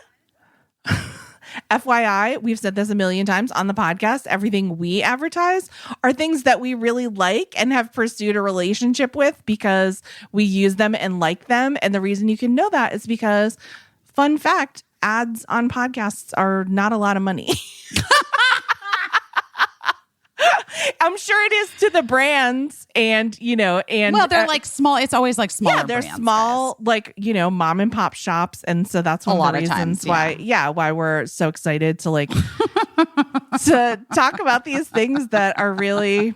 FYI, we've said this a million times on the podcast, everything we advertise are things that we really like and have pursued a relationship with because we use them and like them. And the reason you can know that is because, fun fact, ads on podcasts are not a lot of money. I'm sure it is to the brands and well,
they're like small. It's always like small.
Yeah, they're small, like, mom and pop shops. And so that's one of the reasons why we're so excited to like, to talk about these things that are really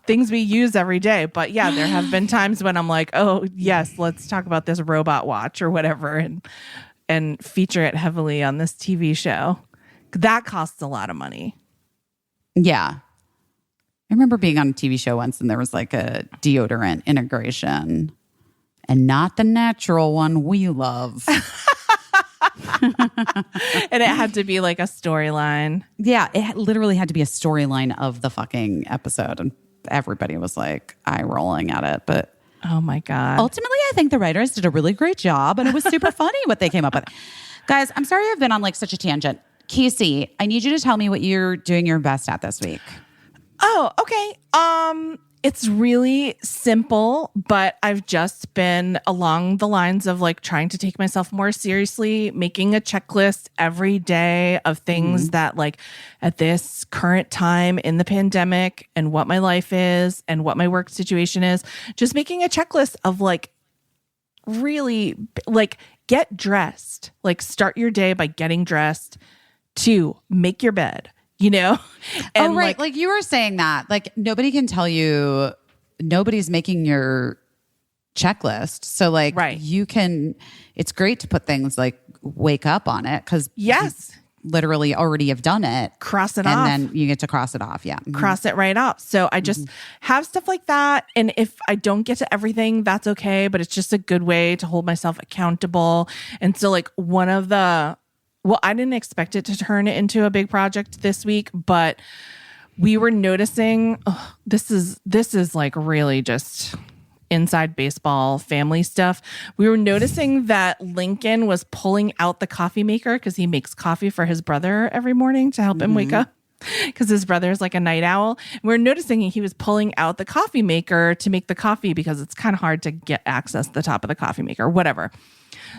things we use every day. But yeah, there have been times when I'm like, oh yes, let's talk about this robot watch or whatever and feature it heavily on this TV show. That costs a lot of money.
Yeah. I remember being on a TV show once and there was like a deodorant integration. and not the natural one we love.
And it had to be like a storyline.
Yeah, it literally had to be a storyline of the fucking episode. And everybody was like eye rolling at it. But
oh my God.
Ultimately, I think the writers did a really great job and it was super funny what they came up with. Guys, I'm sorry I've been on like such a tangent. Caissie, I need you to tell me what you're doing your best at this week.
Oh, okay. It's really simple, but I've just been along the lines of like trying to take myself more seriously, making a checklist every day of things that like at this current time in the pandemic and what my life is and what my work situation is, just making a checklist of like really like get dressed, like start your day by getting dressed. 2, make your bed. You know? And
oh, right. Like you were saying that. Like nobody can tell you, nobody's making your checklist. So like you can, it's great to put things like wake up on it because
yes,
you literally already have done it.
Cross it off.
And then you get to cross it off. Yeah.
Cross it right off. So I just have stuff like that. And if I don't get to everything, that's okay. But it's just a good way to hold myself accountable. And so like one of the, well, I didn't expect it to turn it into a big project this week, but we were noticing this is like really just inside baseball family stuff. We were noticing that Lincoln was pulling out the coffee maker because he makes coffee for his brother every morning to help him wake up because his brother is like a night owl. We're noticing he was pulling out the coffee maker to make the coffee because it's kind of hard to get access to the top of the coffee maker, whatever.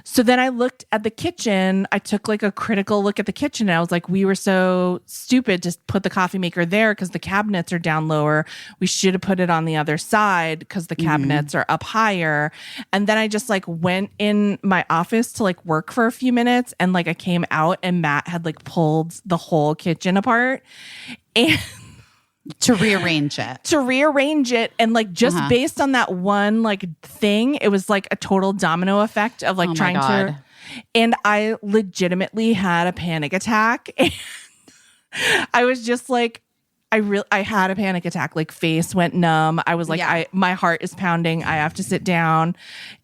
So then I looked at the kitchen. I took like a critical look at the kitchen. And I was like, we were so stupid to put the coffee maker there because the cabinets are down lower. We should have put it on the other side because the cabinets are up higher. And then I just like went in my office to like work for a few minutes. And like I came out and Matt had like pulled the whole kitchen apart. And
to rearrange it.
And like just based on that one like thing, it was like a total domino effect of like trying to, and I legitimately had a panic attack. And I was just like, I had a panic attack, like face went numb. I was like, my heart is pounding. I have to sit down.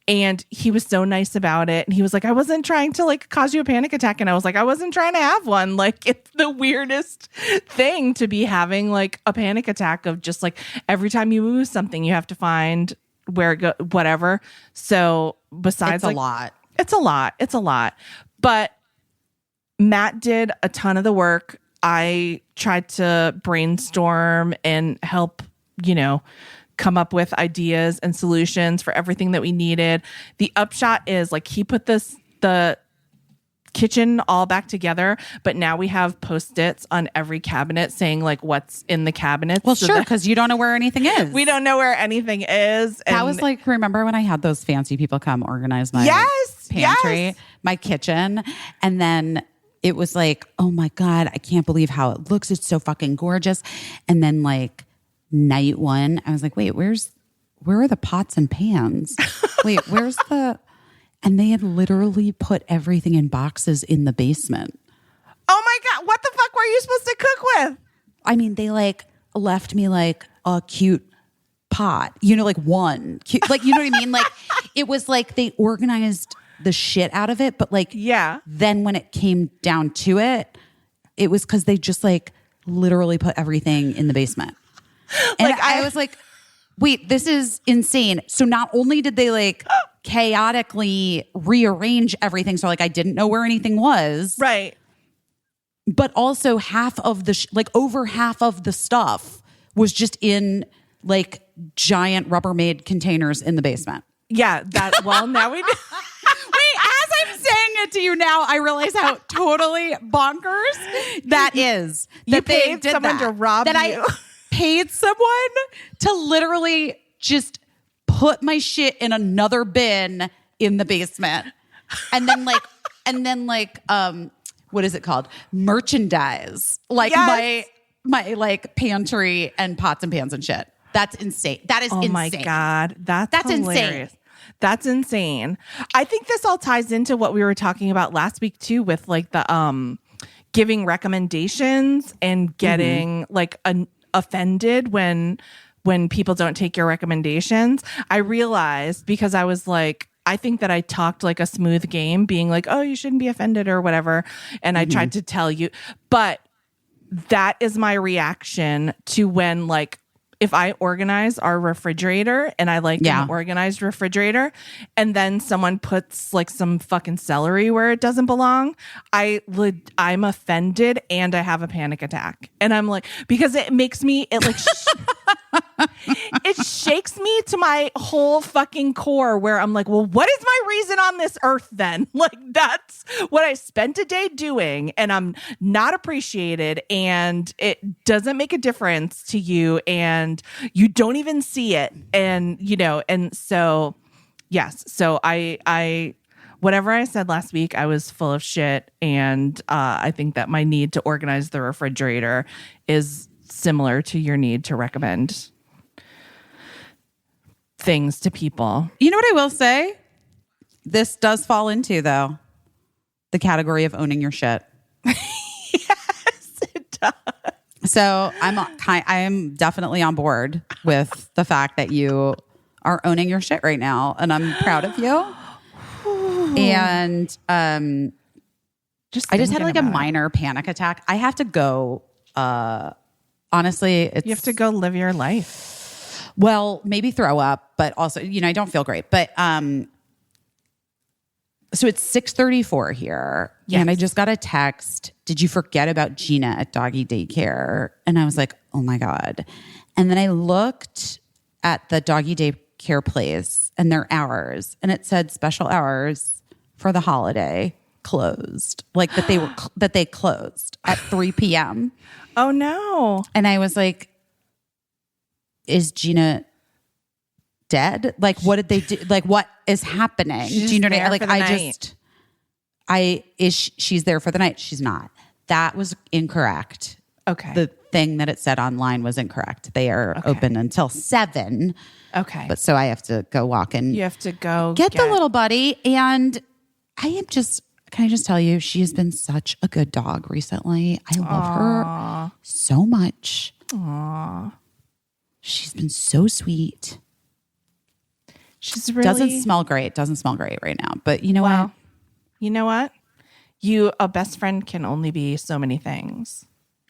And he was so nice about it. And he was like, I wasn't trying to like cause you a panic attack. And I was like, I wasn't trying to have one. Like it's the weirdest thing to be having like a panic attack of just like every time you move something, you have to find where it go, whatever. So besides it's a lot. But Matt did a ton of the work. I tried to brainstorm and help, you know, come up with ideas and solutions for everything that we needed. The upshot is like he put the kitchen all back together, but now we have Post-its on every cabinet saying like what's in the cabinets.
Well, so sure, because you don't know where anything is.
We don't know where anything is.
That was like, remember when I had those fancy people come organize my pantry, my kitchen, and then it was like, oh my God, I can't believe how it looks. It's so fucking gorgeous. And then like night one, I was like, wait, where are the pots and pans? Wait, where's the, and they had literally put everything in boxes in the basement.
Oh my God, what the fuck were you supposed to cook with?
I mean, they like left me like a cute pot, you know, like one cute, like, you know what I mean? Like it was like they organized the shit out of it, but like then when it came down to it, it was because they just like literally put everything in the basement. And like I was like, wait, this is insane. So not only did they like chaotically rearrange everything, so like I didn't know where anything was,
right?
But also half of the like over half of the stuff was just in like giant Rubbermaid containers in the basement.
Yeah, that well now we.
Saying it to you now, I realize how totally bonkers that is.
You paid someone to rob you.
I paid someone to literally just put my shit in another bin in the basement. And then like, what is it called? Merchandise. Like my like pantry and pots and pans and shit. That's insane. That is insane. Oh my
God. That's hilarious.
Insane.
That's insane. I think this all ties into what we were talking about last week too, with like the giving recommendations and getting like offended when when people don't take your recommendations. I realized, because I was like, I think that I talked like a smooth game, being like, oh, you shouldn't be offended or whatever. And I tried to tell you, but that is my reaction to when, like, if I organize our refrigerator and I like an organized refrigerator, and then someone puts like some fucking celery where it doesn't belong, I'm offended and I have a panic attack. And I'm like, because it makes me, it like, it shakes me to my whole fucking core, where I'm like, well, what is my reason on this earth then? Like, that's what I spent a day doing, and I'm not appreciated, and it doesn't make a difference to you, and you don't even see it. And, you know, and so, yes. So I whatever I said last week, I was full of shit. And I think that my need to organize the refrigerator is similar to your need to recommend things to people.
You know what I will say? This does fall into, though, the category of owning your shit.
Yes, it does.
So I am definitely on board with the fact that you are owning your shit right now, and I'm proud of you. And I just had like a minor panic attack. I have to go. Honestly,
you have to go live your life.
Well, maybe throw up, but also, you know, I don't feel great. But so it's 6:34 here, and I just got a text. Did you forget about Gina at doggy daycare? And I was like, oh my God. And then I looked at the doggy daycare place and their hours, and it said special hours for the holiday closed, like that they closed at 3 p.m.
Oh no.
And I was like, is Gina dead? Like, what did they do? Like, what is happening? Do you know what I mean? Like, she's there for the night. She's not. That was incorrect.
Okay.
The thing that it said online was incorrect. They are open until 7.
Okay.
But so I have to go walk and
you have to go
get the little buddy. And I am just, can I just tell you, she has been such a good dog recently. I love her so much.
Aww.
She's been so sweet.
She's really
doesn't smell great right now. But you know what?
You know what? A best friend can only be so many things.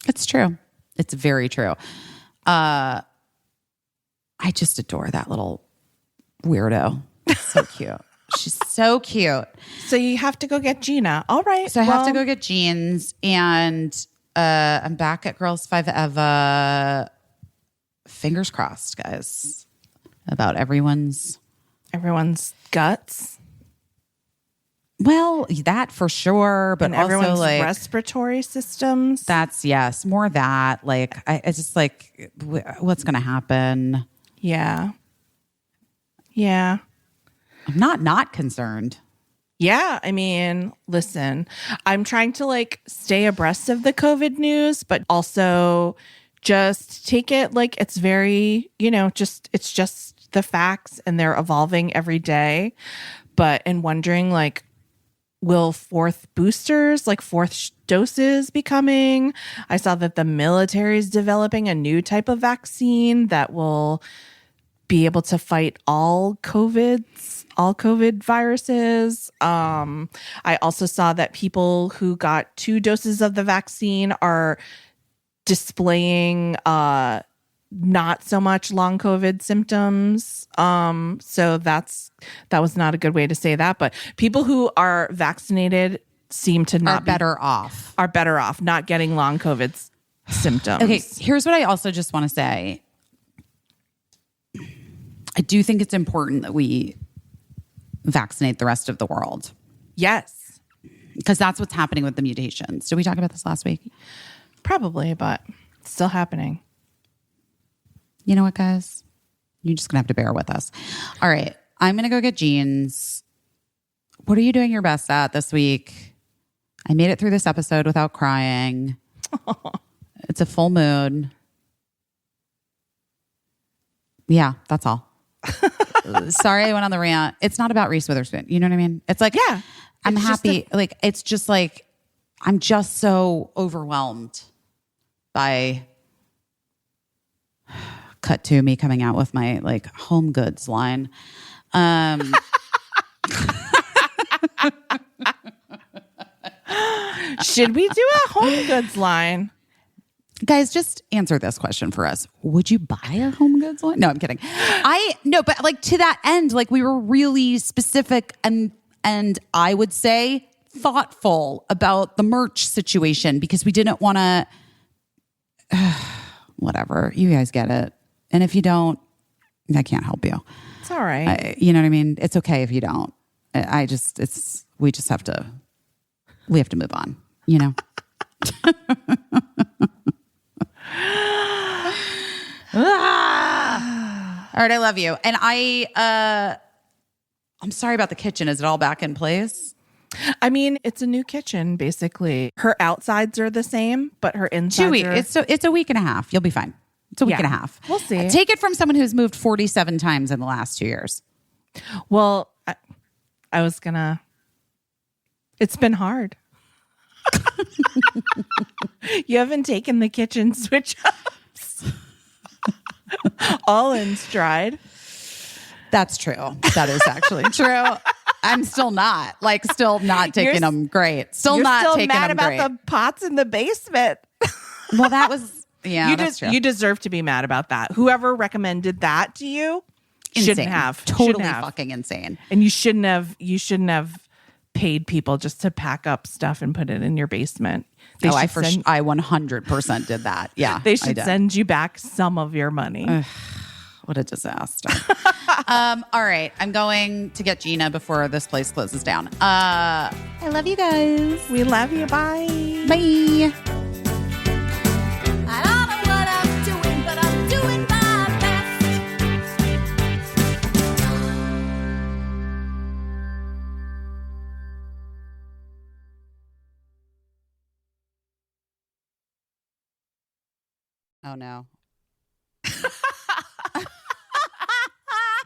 It's true. It's very true. I just adore that little weirdo. So cute. She's so cute.
So you have to go get Gina. All right.
So I have to go get jeans, and I'm back at Girls 5 Eva. Fingers crossed, guys, about everyone's
guts.
Well, that for sure, but
and
also
everyone's
like
respiratory systems.
That's more that. Like, it's just like, what's going to happen?
Yeah.
I'm not concerned.
Yeah, I mean, listen, I'm trying to like stay abreast of the COVID news, but also just take it like it's very, it's just the facts, and they're evolving every day. And wondering, like, will fourth doses be coming? I saw that the military is developing a new type of vaccine that will be able to fight all COVID viruses. I also saw that people who got 2 doses of the vaccine are displaying not so much long COVID symptoms. So that was not a good way to say that, but people who are vaccinated seem to not
are better off
not getting long COVID symptoms.
Okay. Here's what I also just want to say. I do think it's important that we vaccinate the rest of the world.
Yes.
Because that's what's happening with the mutations. Did we talk about this last week?
Probably, but it's still happening.
You know what, guys? You're just going to have to bear with us. All right. I'm going to go get jeans. What are you doing your best at this week? I made it through this episode without crying. It's a full moon. Yeah, that's all. Sorry I went on the rant. It's not about Reese Witherspoon. You know what I mean? It's like,
yeah,
I'm happy. Like, it's just like, I'm just so overwhelmed by cut to me coming out with my like home goods line.
Should we do a home goods line?
Guys, just answer this question for us. Would you buy a home goods line? No, I'm kidding. No, but like to that end, like we were really specific and I would say thoughtful about the merch situation because we didn't want to, whatever, you guys get it. And if you don't, I can't help you.
It's all right.
You know what I mean? It's okay if you don't. We have to move on, you know? All right, I love you. And I'm sorry about the kitchen. Is it all back in place?
I mean, it's a new kitchen, basically. Her outsides are the same, but her insides
2 weeks. It's a week and a half. You'll be fine. It's a week and a half.
We'll see.
Take it from someone who's moved 47 times in the last 2 years.
Well, I was gonna. It's been hard. You haven't taken the kitchen switch ups all in stride.
That's true. That is actually true. I'm still not taking them great. Still taking
mad
them
about
great.
the pots in the basement.
Well, that was true.
You deserve to be mad about that. Whoever recommended that to you shouldn't have.
Totally fucking insane.
And you shouldn't have paid people just to pack up stuff and put it in your basement.
I 100% did that. Yeah,
they should send you back some of your money.
What a disaster. All right. I'm going to get Gina before this place closes down. I love you guys.
We love you. Bye.
Bye.
I don't know what I'm doing, but I'm doing my best.
Oh, no.